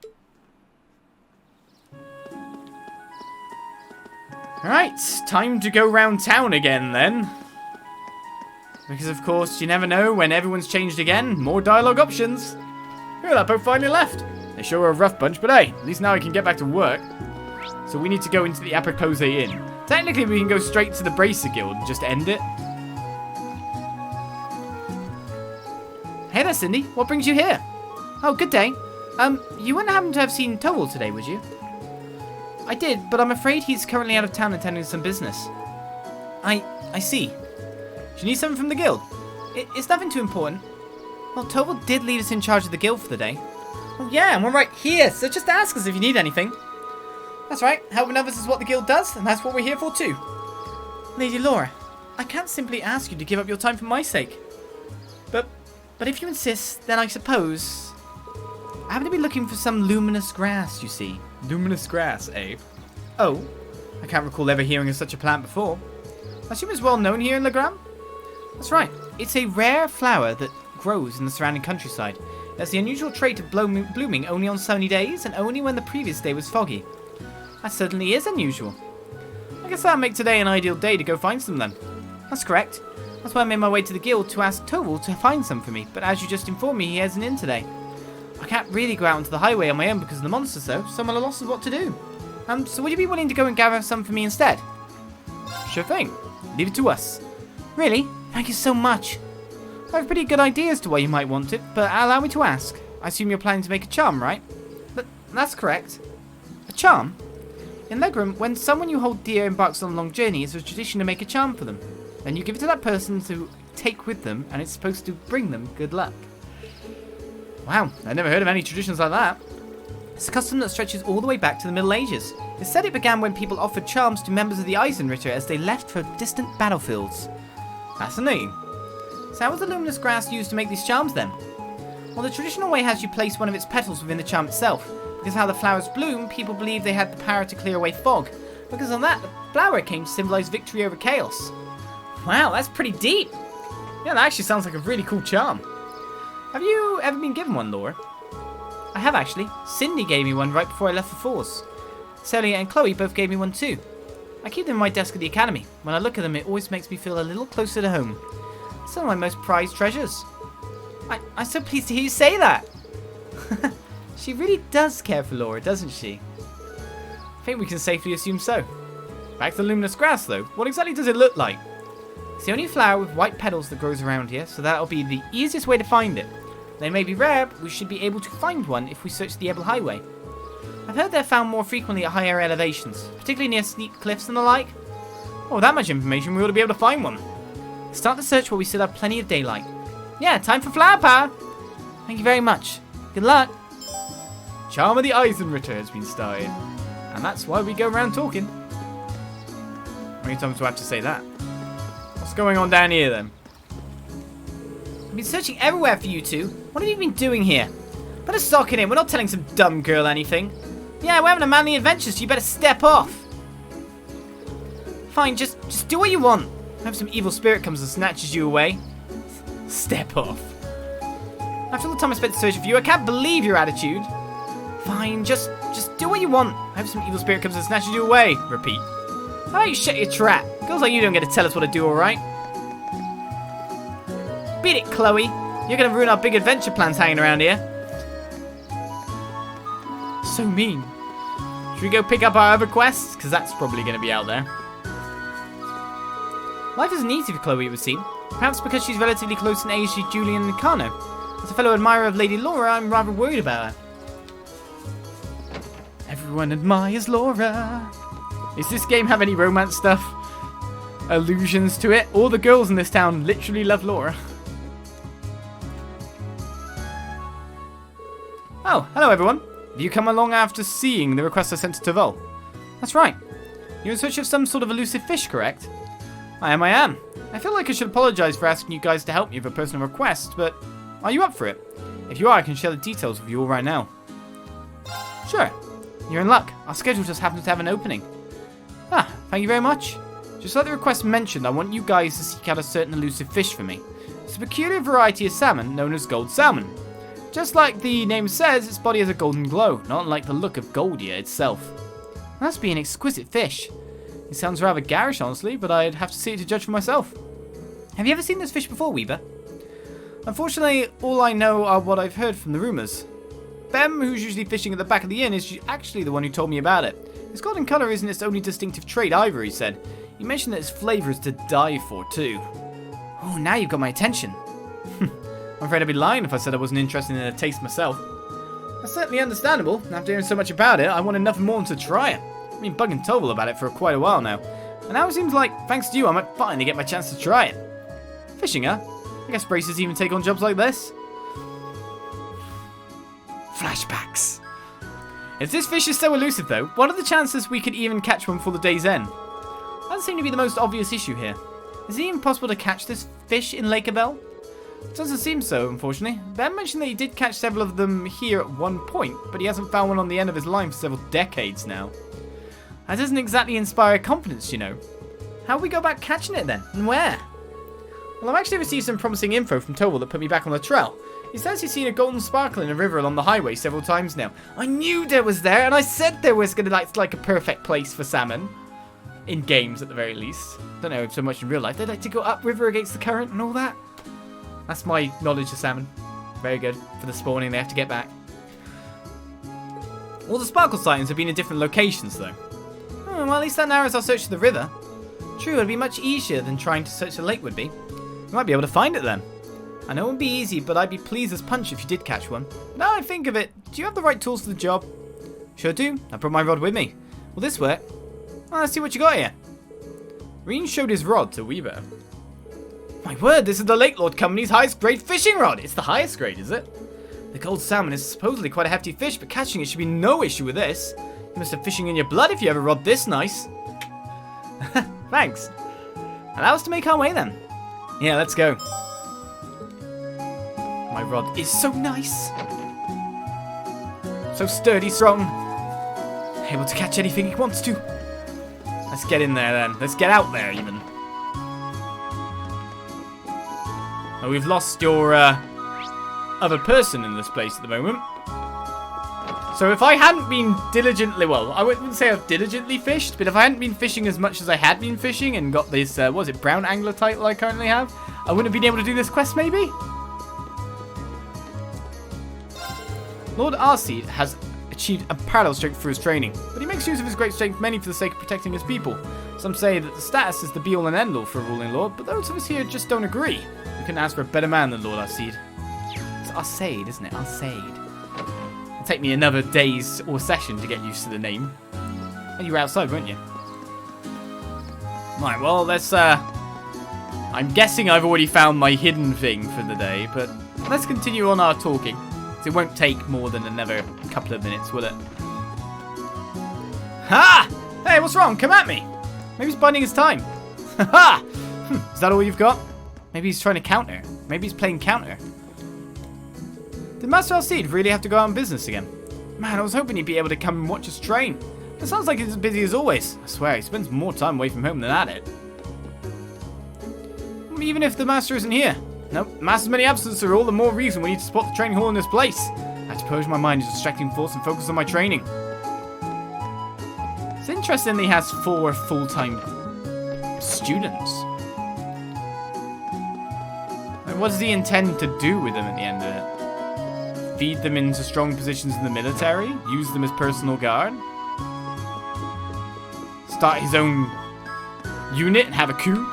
Alright, time to go round town again then. Because of course, you never know when everyone's changed again. More dialogue options. Phew, that boat finally left. They sure were a rough bunch, but hey, at least now I can get back to work. So we need to go into the Apropos Inn. Technically, we can go straight to the Bracer Guild and just end it. Hey there, Cindy. What brings you here? Oh, good day. You wouldn't happen to have seen Toval today, would you? I did, but I'm afraid he's currently out of town attending some business. I see. Do you need something from the guild? It's nothing too important. Well, Toval did leave us in charge of the guild for the day. Oh yeah, and we're right here, so just ask us if you need anything. That's right, helping others is what the guild does, and that's what we're here for too. Lady Laura, I can't simply ask you to give up your time for my sake. But if you insist, then I suppose... I happen to be looking for some luminous grass, you see. Luminous grass, eh? Oh, I can't recall ever hearing of such a plant before. I assume it's well known here in Legram? That's right, it's a rare flower that grows in the surrounding countryside. It has the unusual trait of blooming only on sunny days and only when the previous day was foggy. That certainly is unusual. I guess that'll make today an ideal day to go find some then. That's correct. That's why I made my way to the guild to ask Toval to find some for me, but as you just informed me, he hasn't in today. I can't really go out onto the highway on my own because of the monsters though, so I'm at a loss of what to do. So would you be willing to go and gather some for me instead? Sure thing. Leave it to us. Really? Thank you so much. I have a pretty good idea as to why you might want it, but allow me to ask. I assume you're planning to make a charm, right? That's correct. A charm? In Legram, when someone you hold dear embarks on a long journey, it's a tradition to make a charm for them. Then you give it to that person to take with them, and it's supposed to bring them good luck. Wow, I've never heard of any traditions like that. It's a custom that stretches all the way back to the Middle Ages. It's said it began when people offered charms to members of the Eisenritter as they left for distant battlefields. Fascinating. So how was the luminous grass used to make these charms then? Well, the traditional way has you place one of its petals within the charm itself. Because how the flowers bloom, people believe they had the power to clear away fog. Because of that, the flower came to symbolize victory over chaos. Wow, that's pretty deep. Yeah, that actually sounds like a really cool charm. Have you ever been given one, Laura? I have actually. Cindy gave me one right before I left for Thors. Celia and Chloe both gave me one too. I keep them in my desk at the academy. When I look at them, it always makes me feel a little closer to home. It's one of my most prized treasures. I'm so pleased to hear you say that. She really does care for Laura, doesn't she? I think we can safely assume so. Back to the luminous grass though. What exactly does it look like? It's the only flower with white petals that grows around here, so that'll be the easiest way to find it. They may be rare, but we should be able to find one if we search the Ebel Highway. I've heard they're found more frequently at higher elevations, particularly near steep cliffs and the like. Oh, with that much information, we ought to be able to find one. Start the search while we still have plenty of daylight. Yeah, time for flower power! Thank you very much. Good luck. Charm of the Eisenritter has been started. And that's why we go around talking. How many times do I have to say that? What's going on down here then? I've been searching everywhere for you two. What have you been doing here? Better sock it in. We're not telling some dumb girl anything. Yeah, we're having a manly adventure, so you better step off. Fine, just do what you want. Hope some evil spirit comes and snatches you away. Step off. After all the time I spent searching for you, I can't believe your attitude. Fine, just do what you want. Hope some evil spirit comes and snatches you away. Repeat. How about you shut your trap? Girls like you don't get to tell us what to do, alright? Beat it, Chloe. You're gonna ruin our big adventure plans hanging around here. So mean. Should we go pick up our other quests? Because that's probably going to be out there. Life isn't easy for Chloe, it would seem. Perhaps because she's relatively close in age to Julian and Kano. As a fellow admirer of Lady Laura, I'm rather worried about her. Everyone admires Laura. Does this game have any romance stuff? Allusions to it? All the girls in this town literally love Laura. Oh, hello everyone. Have you come along after seeing the request I sent to Toval? That's right. You're in search of some sort of elusive fish, correct? I am. I feel like I should apologise for asking you guys to help me with a personal request, but are you up for it? If you are, I can share the details with you all right now. Sure. You're in luck. Our schedule just happens to have an opening. Ah, thank you very much. Just like the request mentioned, I want you guys to seek out a certain elusive fish for me. It's a peculiar variety of salmon known as gold salmon. Just like the name says, its body has a golden glow, not unlike the look of Goldia itself. It must be an exquisite fish. It sounds rather garish, honestly, but I'd have to see it to judge for myself. Have you ever seen this fish before, Weaver? Unfortunately, all I know are what I've heard from the rumours. Bem, who's usually fishing at the back of the inn, is actually the one who told me about it. Its golden colour isn't its only distinctive trait either, he said. He mentioned that its flavour is to die for, too. Oh, now you've got my attention. I'm afraid I'd be lying if I said I wasn't interested in a taste myself. That's certainly understandable. After hearing so much about it, I wanted nothing more than to try it. I've been bugging Toval about it for quite a while now. And now it seems like, thanks to you, I might finally get my chance to try it. Fishing, huh? I guess bracers even take on jobs like this. Flashbacks. If this fish is so elusive though, what are the chances we could even catch one for the day's end? That doesn't seem to be the most obvious issue here. Is it even possible to catch this fish in Lake Ebel? It doesn't seem so, unfortunately. Ben mentioned that he did catch several of them here at one point, but he hasn't found one on the end of his line for several decades now. That doesn't exactly inspire confidence, you know. How do we go about catching it then? And where? Well, I've actually received some promising info from Toval that put me back on the trail. He says he's seen a golden sparkle in a river along the highway several times now. I knew there was there, and I said there was gonna like a perfect place for salmon. In games, at the very least. Don't know so much in real life. They like to go upriver against the current and all that. That's my knowledge of salmon. Very good. For the spawning they have to get back. All the sparkle sightings have been in different locations, though. Oh, well, at least that narrows our search of the river. True, it'd be much easier than trying to search the lake would be. We might be able to find it then. I know it wouldn't be easy, but I'd be pleased as punch if you did catch one. Now I think of it, do you have the right tools for the job? Sure do. I brought my rod with me. Will this work? Well, let's see what you got here. Rean showed his rod to Weaver. My word, this is the Lake Lord Company's highest grade fishing rod. It's the highest grade, is it? The gold salmon is supposedly quite a hefty fish, but catching it should be no issue with this. You must have fishing in your blood if you have a rod this nice. Thanks. Allow us to make our way then. Yeah, let's go. My rod is so nice. So sturdy, strong. Able to catch anything he wants to. Let's get in there then. Let's get out there even. Oh, we've lost your other person in this place at the moment. So if I hadn't been diligently, well, I wouldn't say I've diligently fished, but if I hadn't been fishing as much as I had been fishing and got this, what was it, brown angler title I currently have, I wouldn't have been able to do this quest maybe? Lord Arseid has achieved unparalleled strength through his training, but he makes use of his great strength mainly for the sake of protecting his people. Some say that the status is the be-all and end-all for a ruling lord, but those of us here just don't agree. We couldn't ask for a better man than Lord Arseid. It's Arseid, isn't it? Arseid. It'll take me another day's or session to get used to the name. And you were outside, weren't you? Right, well, let's, I'm guessing I've already found my hidden thing for the day, but let's continue on our talking. It won't take more than another couple of minutes, will it? Ha! Hey, what's wrong? Come at me! Maybe he's biding his time. Ha! Is that all you've got? Maybe he's trying to counter. Maybe he's playing counter. Did Master Arseid really have to go out on business again? Man, I was hoping he'd be able to come and watch us train. It sounds like he's as busy as always. I swear, he spends more time away from home than at it. Even if the Master isn't here. Nope, Master's many absences are all the more reason we need to support the training hall in this place. I have to purge my mind as a distracting force and focus on my training. It's interesting that he has 4 full-time students. Like, what does he intend to do with them at the end of it? Feed them into strong positions in the military? Use them as personal guard? Start his own unit and have a coup?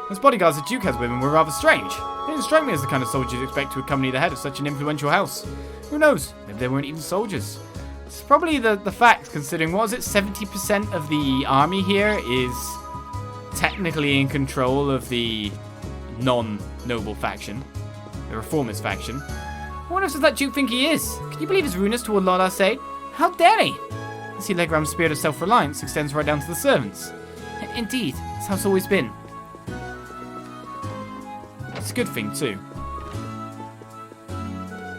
Those bodyguards that Duke has with him were rather strange. They didn't strike me as the kind of soldiers you'd expect to accompany the head of such an influential house. Who knows? Maybe they weren't even soldiers. It's probably the fact, considering, what was it, 70% of the army here is technically in control of the non-noble faction, the reformist faction. What else does that Duke think he is? Can you believe his rudeness toward Lord Arseid? How dare he? I see Legram's spirit of self-reliance extends right down to the servants. Indeed, that's how it's always been. It's a good thing, too.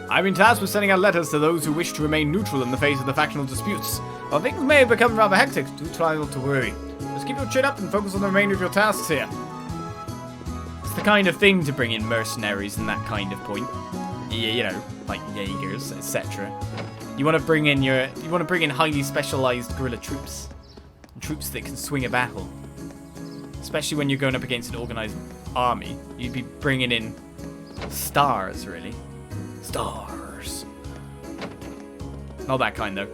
I've been tasked with sending out letters to those who wish to remain neutral in the face of the factional disputes. While things may have become rather hectic, do try not to worry. Just keep your chin up and focus on the remainder of your tasks here. It's the kind of thing to bring in mercenaries and that kind of point. You know, like Jaegers, etc. You want to bring in highly specialized guerrilla troops. Troops that can swing a battle. Especially when you're going up against an organized army. You'd be bringing in stars, really. Stars. Not that kind, though.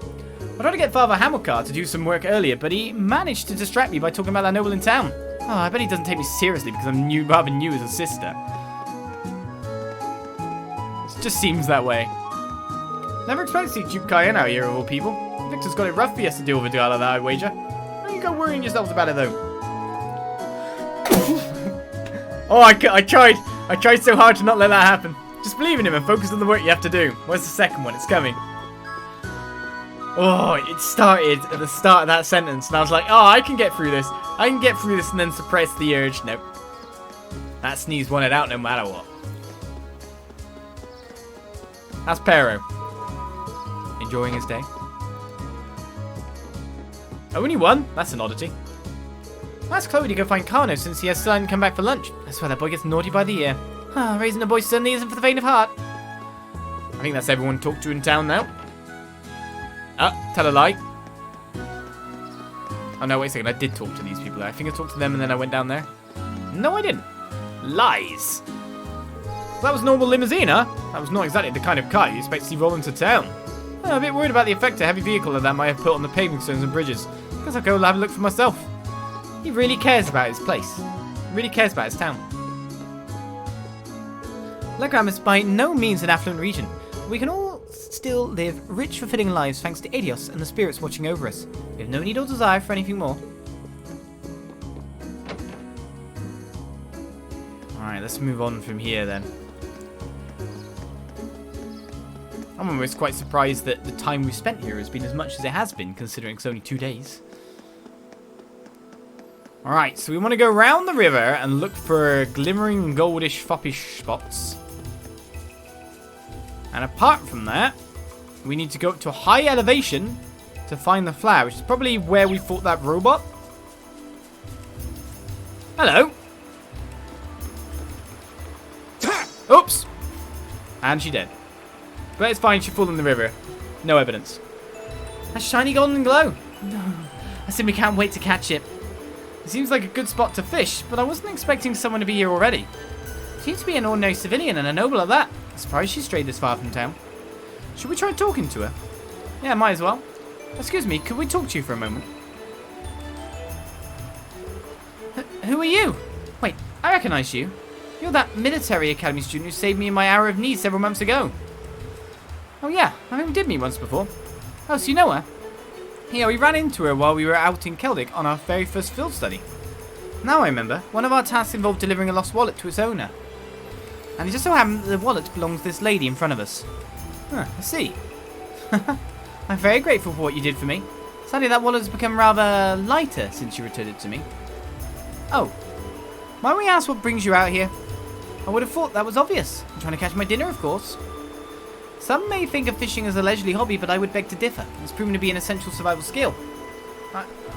I tried to get Father Hamilcar to do some work earlier, but he managed to distract me by talking about that noble in town. Oh, I bet he doesn't take me seriously because I'm rather new as a sister. It just seems that way. Never expected to see Duke Cayenne out here, of all people. Victor's got it rough for us to deal with a guy like that, I wager. Don't you go worrying yourselves about it, though. Oh, I tried so hard to not let that happen. Just believe in him and focus on the work you have to do. Where's the second one? It's coming. Oh, it started at the start of that sentence, and I was like, oh, I can get through this. I can get through this and then suppress the urge. Nope. That sneeze wanted out no matter what. That's Pero. Enjoying his day. Only one? That's an oddity. Ask Chloe to go find Carno since he has still hadn't come back for lunch. I swear that boy gets naughty by the year. Raising a boy certainly isn't for the faint of heart. I think that's everyone talked to in town now. Tell a lie. Oh no, wait a second, I did talk to these people. I think I talked to them and then I went down there. No, I didn't. Lies. That was normal limousine, huh? That was not exactly the kind of car you expect to see roll into town. I'm a bit worried about the effect a heavy vehicle like that might have put on the paving stones and bridges. Guess I'll go have a look for myself. He really cares about his place. He really cares about his town. Legram is by no means an affluent region. We can all still live rich, fulfilling lives thanks to Adios and the spirits watching over us. We have no need or desire for anything more. Alright, let's move on from here then. I'm almost quite surprised that the time we've spent here has been as much as it has been, considering it's only 2 days. Alright, so we want to go round the river and look for glimmering goldish foppish spots. And apart from that, we need to go up to a high elevation to find the flower, which is probably where we fought that robot. Hello. Oops. And she dead. But it's fine, she fell in the river. No evidence. A shiny golden glow. No, I simply can't wait to catch it. It seems like a good spot to fish, but I wasn't expecting someone to be here already. Seems to be an ordinary civilian and a noble at that. I'm surprised she strayed this far from town. Should we try talking to her? Yeah, might as well. Excuse me, could we talk to you for a moment? Who are you? Wait, I recognize you. You're that military academy student who saved me in my hour of need several months ago. Oh yeah, I think we did meet once before. Oh, so you know her? Yeah, we ran into her while we were out in Keldic on our very first field study. Now I remember, one of our tasks involved delivering a lost wallet to its owner. And it just so happened that the wallet belongs to this lady in front of us. Huh, I see. I'm very grateful for what you did for me. Sadly, that wallet has become rather lighter since you returned it to me. Oh, might we ask what brings you out here? I would have thought that was obvious. I'm trying to catch my dinner, of course. Some may think of fishing as a leisurely hobby, but I would beg to differ. It's proven to be an essential survival skill.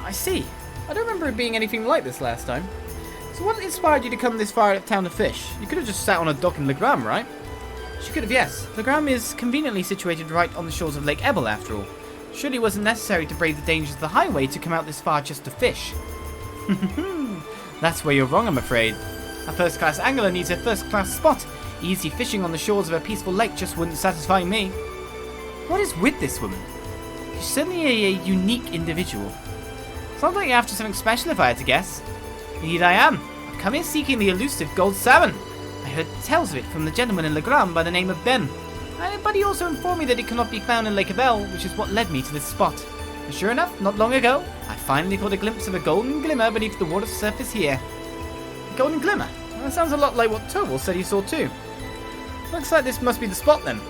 I see. I don't remember it being anything like this last time. So what inspired you to come this far out of town to fish? You could have just sat on a dock in Legram, right? She could have, yes. Legram is conveniently situated right on the shores of Lake Ebel, after all. Surely it wasn't necessary to brave the dangers of the highway to come out this far just to fish. That's where you're wrong, I'm afraid. A first-class angler needs a first-class spot. Easy fishing on the shores of a peaceful lake just wouldn't satisfy me. What is with this woman? She's certainly a unique individual. Sounds like you're after something special if I had to guess. Indeed I am. I've come here seeking the elusive gold salmon. I heard tales of it from the gentleman in Legram by the name of Ben. But he also informed me that it cannot be found in Lake Ebel, which is what led me to this spot. And sure enough, not long ago, I finally caught a glimpse of a golden glimmer beneath the water surface here. A golden glimmer? Well, that sounds a lot like what Toval said he saw too. Looks like this must be the spot then.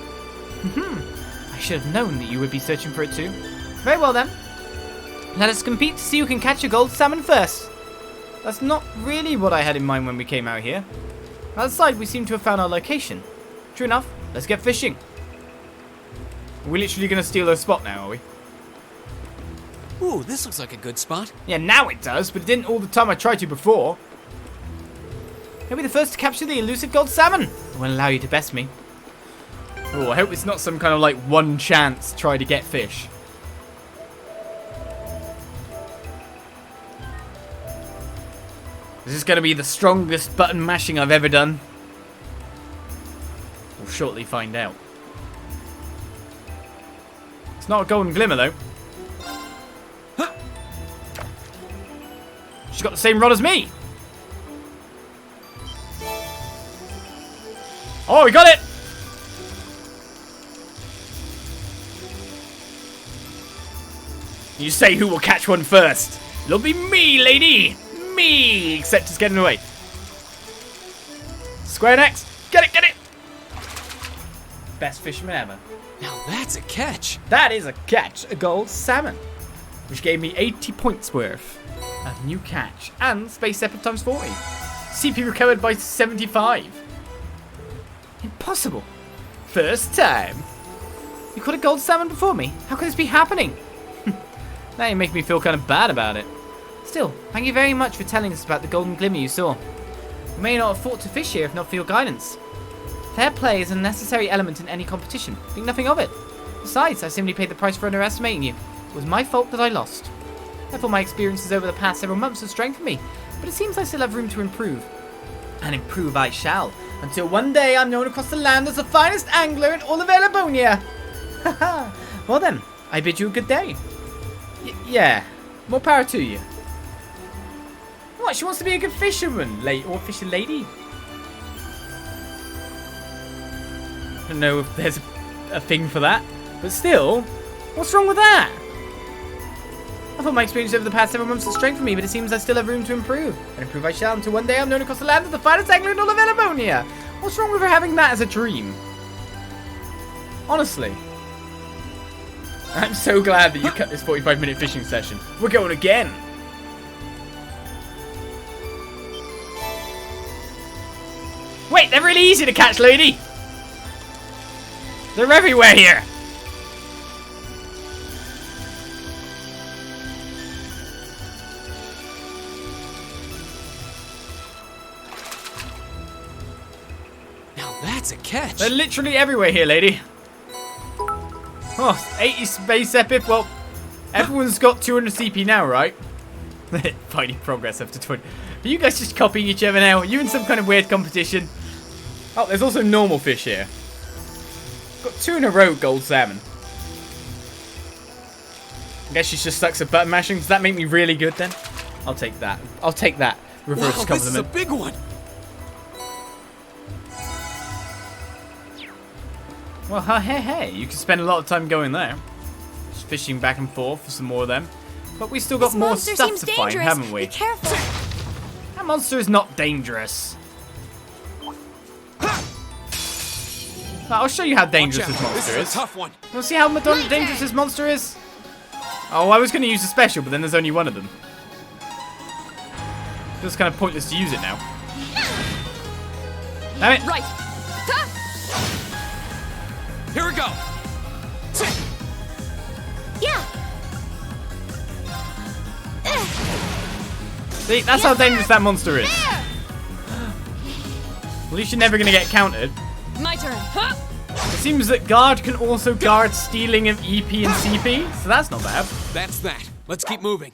I should have known that you would be searching for it too. Very well then. Let us compete to see who can catch a gold salmon first. That's not really what I had in mind when we came out here. Outside we seem to have found our location. True enough, let's get fishing. Are we literally going to steal her spot now, are we? Ooh, this looks like a good spot. Yeah, now it does, but it didn't all the time I tried to before. You'll be the first to capture the elusive gold salmon. I won't allow you to best me. Oh, I hope it's not some kind of like one chance try to get fish. This is going to be the strongest button mashing I've ever done. shortly find out. It's not a golden glimmer, though. She's got the same rod as me. Oh, we got it! You say who will catch one first? It'll be me, lady! Me! Except it's getting away. Square next. Get it, get it! Best fisherman ever. Now that's a catch. That is a catch. A gold salmon. Which gave me 80 points worth of new catch. And space effort times 40. CP recovered by 75. Impossible. First time. You caught a gold salmon before me? How could this be happening? Now you make me feel kind of bad about it. Still, thank you very much for telling us about the golden glimmer you saw. We may not have thought to fish here if not for your guidance. Fair play is a necessary element in any competition. Think nothing of it. Besides, I simply paid the price for underestimating you. It was my fault that I lost. Therefore, my experiences over the past several months have strengthened me, but it seems I still have room to improve. And improve I shall, until one day I'm known across the land as the finest angler in all of Erebonia. Haha. Well then, I bid you a good day. Yeah, more power to you. What, she wants to be a good fisherman, or fisher lady? I don't know if there's a thing for that, but still, what's wrong with that? I thought my experience over the past several months has strengthened me, but it seems I still have room to improve. And improve I shall until one day I'm known across the land as the finest angler in all of Erebonia. What's wrong with her having that as a dream? Honestly. I'm so glad that you cut this 45-minute fishing session. We're going again. Wait, they're really easy to catch, lady. They're everywhere here. Now that's a catch. They're literally everywhere here, lady. Oh, 80 space epic. Well, everyone's got 200 CP now, right? Fighting progress after 20. Are you guys just copying each other now? Are you in some kind of weird competition? Oh, there's also normal fish here. Got 2 in a row gold salmon. I guess she just sucks at button mashing. Does that make me really good then? I'll take that. I'll take that. Reverse Wow, compliment. this is a big one. Well, hey, you can spend a lot of time going there. Just fishing back and forth for some more of them. But we still got more stuff to find, haven't we? Be careful. That monster is not dangerous. I'll show you how dangerous this monster This is. is a tough one. You'll see how dangerous this monster is? Oh, I was going to use a special, but then there's only one of them. Feels kind of pointless to use it now. Damn it. Right. Here we go. Yeah. See, that's how dangerous that monster is. There. At least you're never going to get countered. My turn. Huh? It seems that guard can also guard stealing of EP and CP, so that's not bad. That's that. Let's keep moving.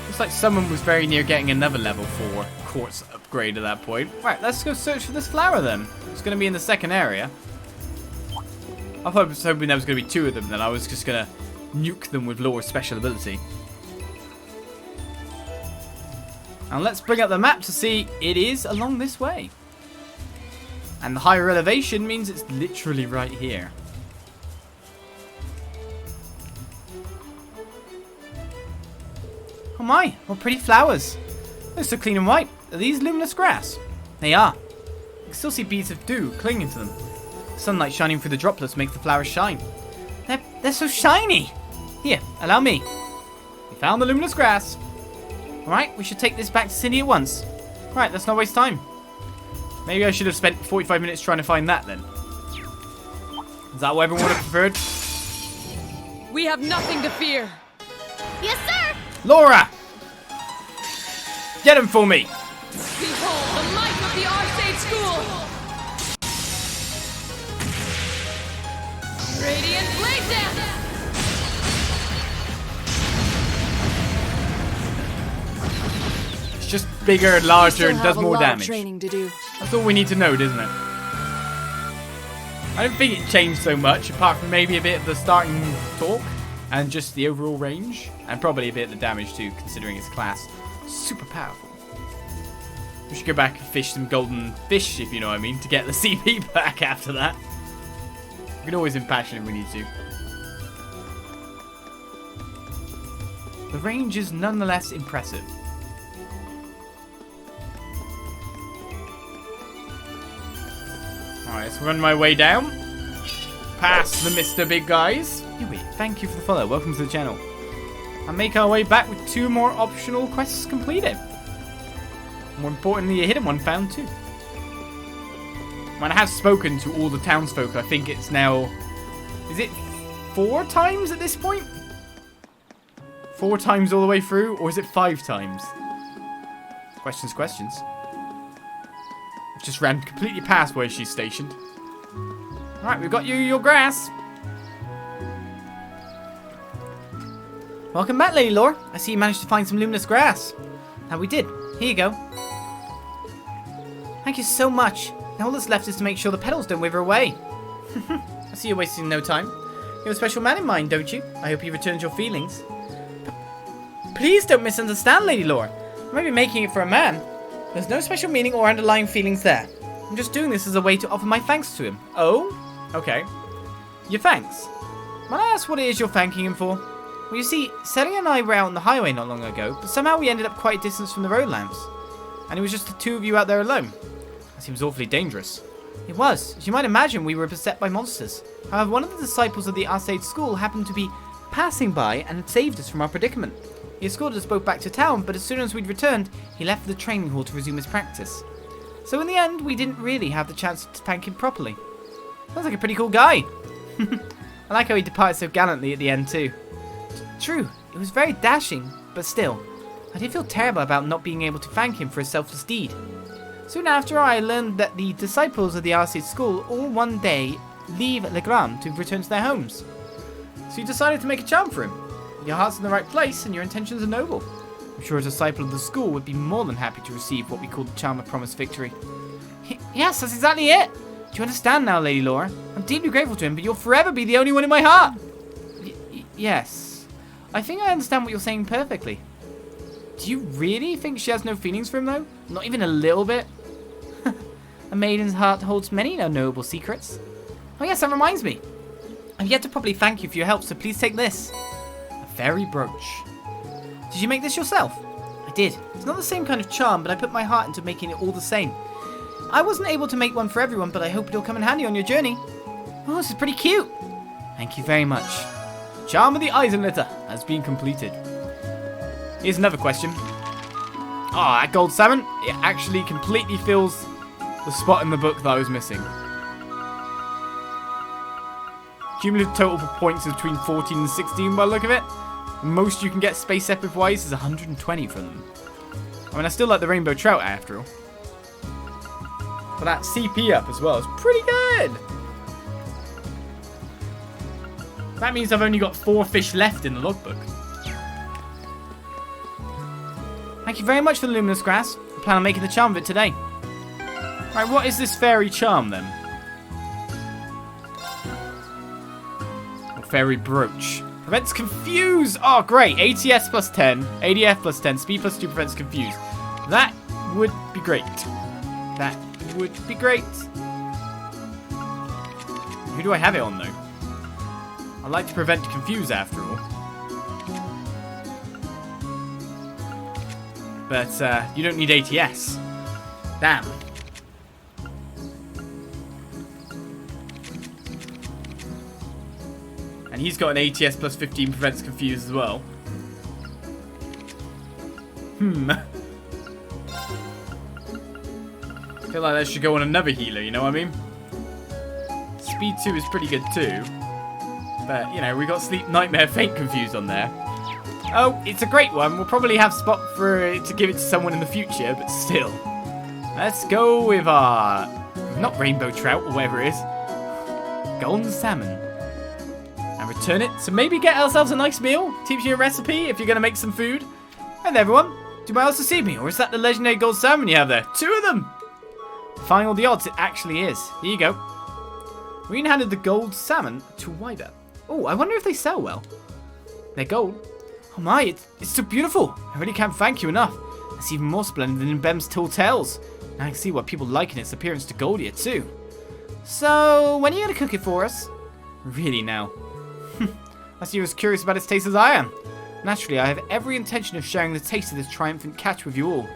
Looks like someone was very near getting another level 4 quartz upgrade at that point. Right, let's go search for this flower then. It's going to be in the second area. I was hoping there was going to be 2 of them, then I was just going to nuke them with lower special ability. And let's bring up the map to see it is along this way. And the higher elevation means it's literally right here. Oh my, what pretty flowers. They're so clean and white. Are these luminous grass? They are. You can still see beads of dew clinging to them. Sunlight shining through the droplets makes the flowers shine. They're so shiny. Here, allow me. We found the luminous grass. Alright, we should take this back to Cindy at once. Right, let's not waste time. Maybe I should have spent 45 minutes trying to find that then. Is that what everyone would have preferred? We have nothing to fear. Yes, sir. Laura! Get him for me! Behold the might of the Arseid school. Radiant blade dance. It's just bigger and larger and does more damage. Training to do. That's all we need to know, doesn't it? I don't think it changed so much, apart from maybe a bit of the starting talk and just the overall range, and probably a bit of the damage too, considering its class. Super powerful. We should go back and fish some golden fish, if you know what I mean, to get the CP back after that. We can always impassion if we need to. The range is nonetheless impressive. Alright, let's run my way down. Past the Mr. Big Guys. Anyway, thank you for the follow. Welcome to the channel. And make our way back with 2 more optional quests completed. More importantly, a hidden one found too. When I have spoken to all the townsfolk, I think it's now... Is it 4 times at this point? 4 times all the way through? Or is it 5 times? Questions. I've just ran completely past where she's stationed. Alright, we've got you your grass. Welcome back, Lady Lore. I see you managed to find some luminous grass. Now we did. Here you go. Thank you so much. Now all that's left is to make sure the petals don't wither away. I see you're wasting no time. You have a special man in mind, don't you? I hope he returns your feelings. Please don't misunderstand, Lady Lore. I might be making it for a man. There's no special meaning or underlying feelings there. I'm just doing this as a way to offer my thanks to him. Oh? Okay. Your thanks? Might I ask what it is you're thanking him for? Well, you see, Celia and I were out on the highway not long ago, but somehow we ended up quite a distance from the road lamps. And it was just the 2 of you out there alone. That seems awfully dangerous. It was. As you might imagine, we were beset by monsters. However, one of the disciples of the Arseid school happened to be passing by and had saved us from our predicament. He escorted us both back to town, but as soon as we'd returned, he left the training hall to resume his practice. So in the end, we didn't really have the chance to thank him properly. Sounds like a pretty cool guy. I like how he departed so gallantly at the end too. True, it was very dashing, but still, I did feel terrible about not being able to thank him for his selfless deed. Soon after, I learned that the disciples of the Arseid school all one day leave Legram to return to their homes. So you decided to make a charm for him. Your heart's in the right place and your intentions are noble. I'm sure a disciple of the school would be more than happy to receive what we call the charm of promised victory. Yes, that's exactly it. Do you understand now, Lady Laura? I'm deeply grateful to him, but you'll forever be the only one in my heart. Yes. I think I understand what you're saying perfectly. Do you really think she has no feelings for him, though? Not even a little bit? A maiden's heart holds many unknowable secrets. Oh yes, that reminds me. I've yet to properly thank you for your help, so please take this. A fairy brooch. Did you make this yourself? I did. It's not the same kind of charm, but I put my heart into making it all the same. I wasn't able to make one for everyone, but I hope it'll come in handy on your journey. Oh, this is pretty cute. Thank you very much. Charm of the Eisenritter has been completed. Here's another question. Ah, that gold salmon, it actually completely fills the spot in the book that I was missing. Cumulative total for points is between 14 and 16 by the look of it. The most you can get space epic wise is 120 from them. I mean, I still like the rainbow trout after all. But that CP up as well is pretty good. That means I've only got 4 fish left in the logbook. Thank you very much for the luminous grass. I plan on making the charm of it today. Right, what is this fairy charm then? Or fairy brooch. Prevents confuse. Oh, great. ATS plus 10, ADF plus 10, speed plus 2 prevents confuse. That would be great. That would be great. Who do I have it on though? I like to prevent confuse after all. But you don't need ATS. Damn. And he's got an ATS plus 15 prevents confuse as well. I feel like that should go on another healer, you know what I mean? Speed 2 is pretty good too. But, you know, we got Sleep, Nightmare, Faint Confused on there. Oh, it's a great one. We'll probably have spot for it to give it to someone in the future, but still. Let's go with our... not rainbow trout, or whatever it is. Golden salmon. And return it. So maybe get ourselves a nice meal. Teach you a recipe if you're going to make some food. And everyone, do you mind else to see me? Or is that the legendary gold salmon you have there? 2 of them! Defying all the odds, it actually is. Here you go. Rean handed the gold salmon to Wider. Oh, I wonder if they sell well. They're gold. Oh my, it's so beautiful. I really can't thank you enough. It's even more splendid than in Bem's tall tales. Now I can see why people liken its appearance to Goldia too. So, when are you going to cook it for us? Really now? I see you're as curious about its taste as I am. Naturally, I have every intention of sharing the taste of this triumphant catch with you all.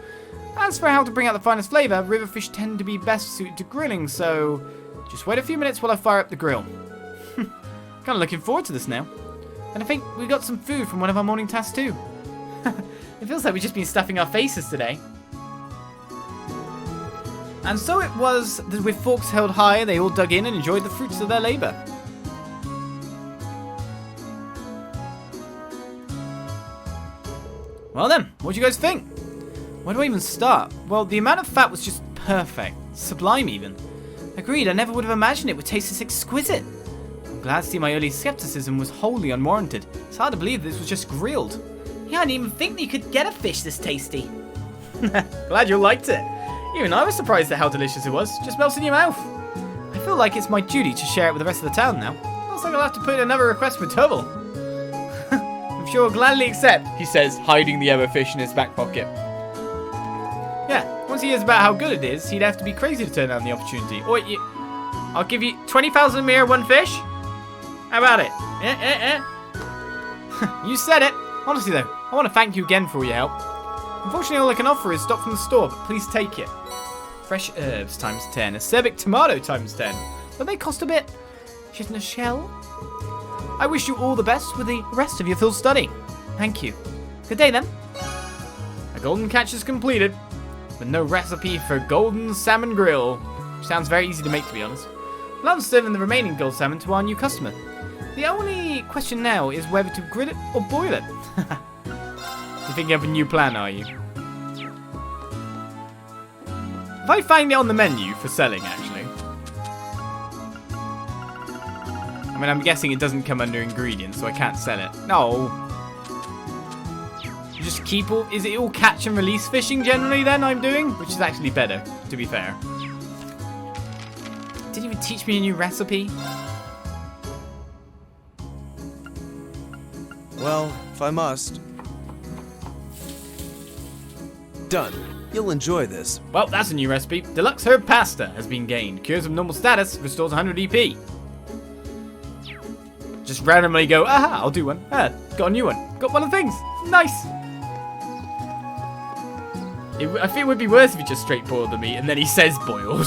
As for how to bring out the finest flavour, river fish tend to be best suited to grilling, so just wait a few minutes while I fire up the grill. Kind of looking forward to this now. And I think we got some food from one of our morning tasks too. It feels like we've just been stuffing our faces today. And so it was that with forks held high, they all dug in and enjoyed the fruits of their labour. Well then, what do you guys think? Where do I even start? Well, the amount of fat was just perfect. Sublime even. Agreed, I never would have imagined it would taste this exquisite. I'm glad to see my early skepticism was wholly unwarranted. It's hard to believe this was just grilled. Yeah, I didn't even think that you could get a fish this tasty. Glad you liked it. Even I was surprised at how delicious it was. Just melts in your mouth. I feel like it's my duty to share it with the rest of the town now. Looks like I'll have to put in another request for Toval. I'm sure I'll gladly accept, he says, hiding the other fish in his back pocket. Yeah, once he hears about how good it is, he'd have to be crazy to turn down the opportunity. Or I'll give you 20,000 mir, one fish. How about it? You said it. Honestly though, I want to thank you again for all your help. Unfortunately, all I can offer is stock from the store, but please take it. Fresh herbs times 10, acerbic tomato times 10. But they cost a bit. Just in a shell. I wish you all the best with the rest of your full study. Thank you. Good day then. A golden catch is completed, but no recipe for golden salmon grill. Which sounds very easy to make, to be honest. I'll now serve the remaining gold salmon to our new customer. The only question now is whether to grill it or boil it. You're thinking of a new plan, are you? If I find it on the menu for selling, actually. I mean, I'm guessing it doesn't come under ingredients, so I can't sell it. No. You just keep all... Is it all catch and release fishing generally then I'm doing? Which is actually better, to be fair. Didn't even teach me a new recipe. Well, if I must. Done. You'll enjoy this. Well, that's a new recipe. Deluxe herb pasta has been gained. Cures of normal status, restores 100 EP. Just randomly go, aha, I'll do one. Ah, got a new one. Got one of the things. Nice. I think it would be worse if he just straight boiled the meat and then he says boiled.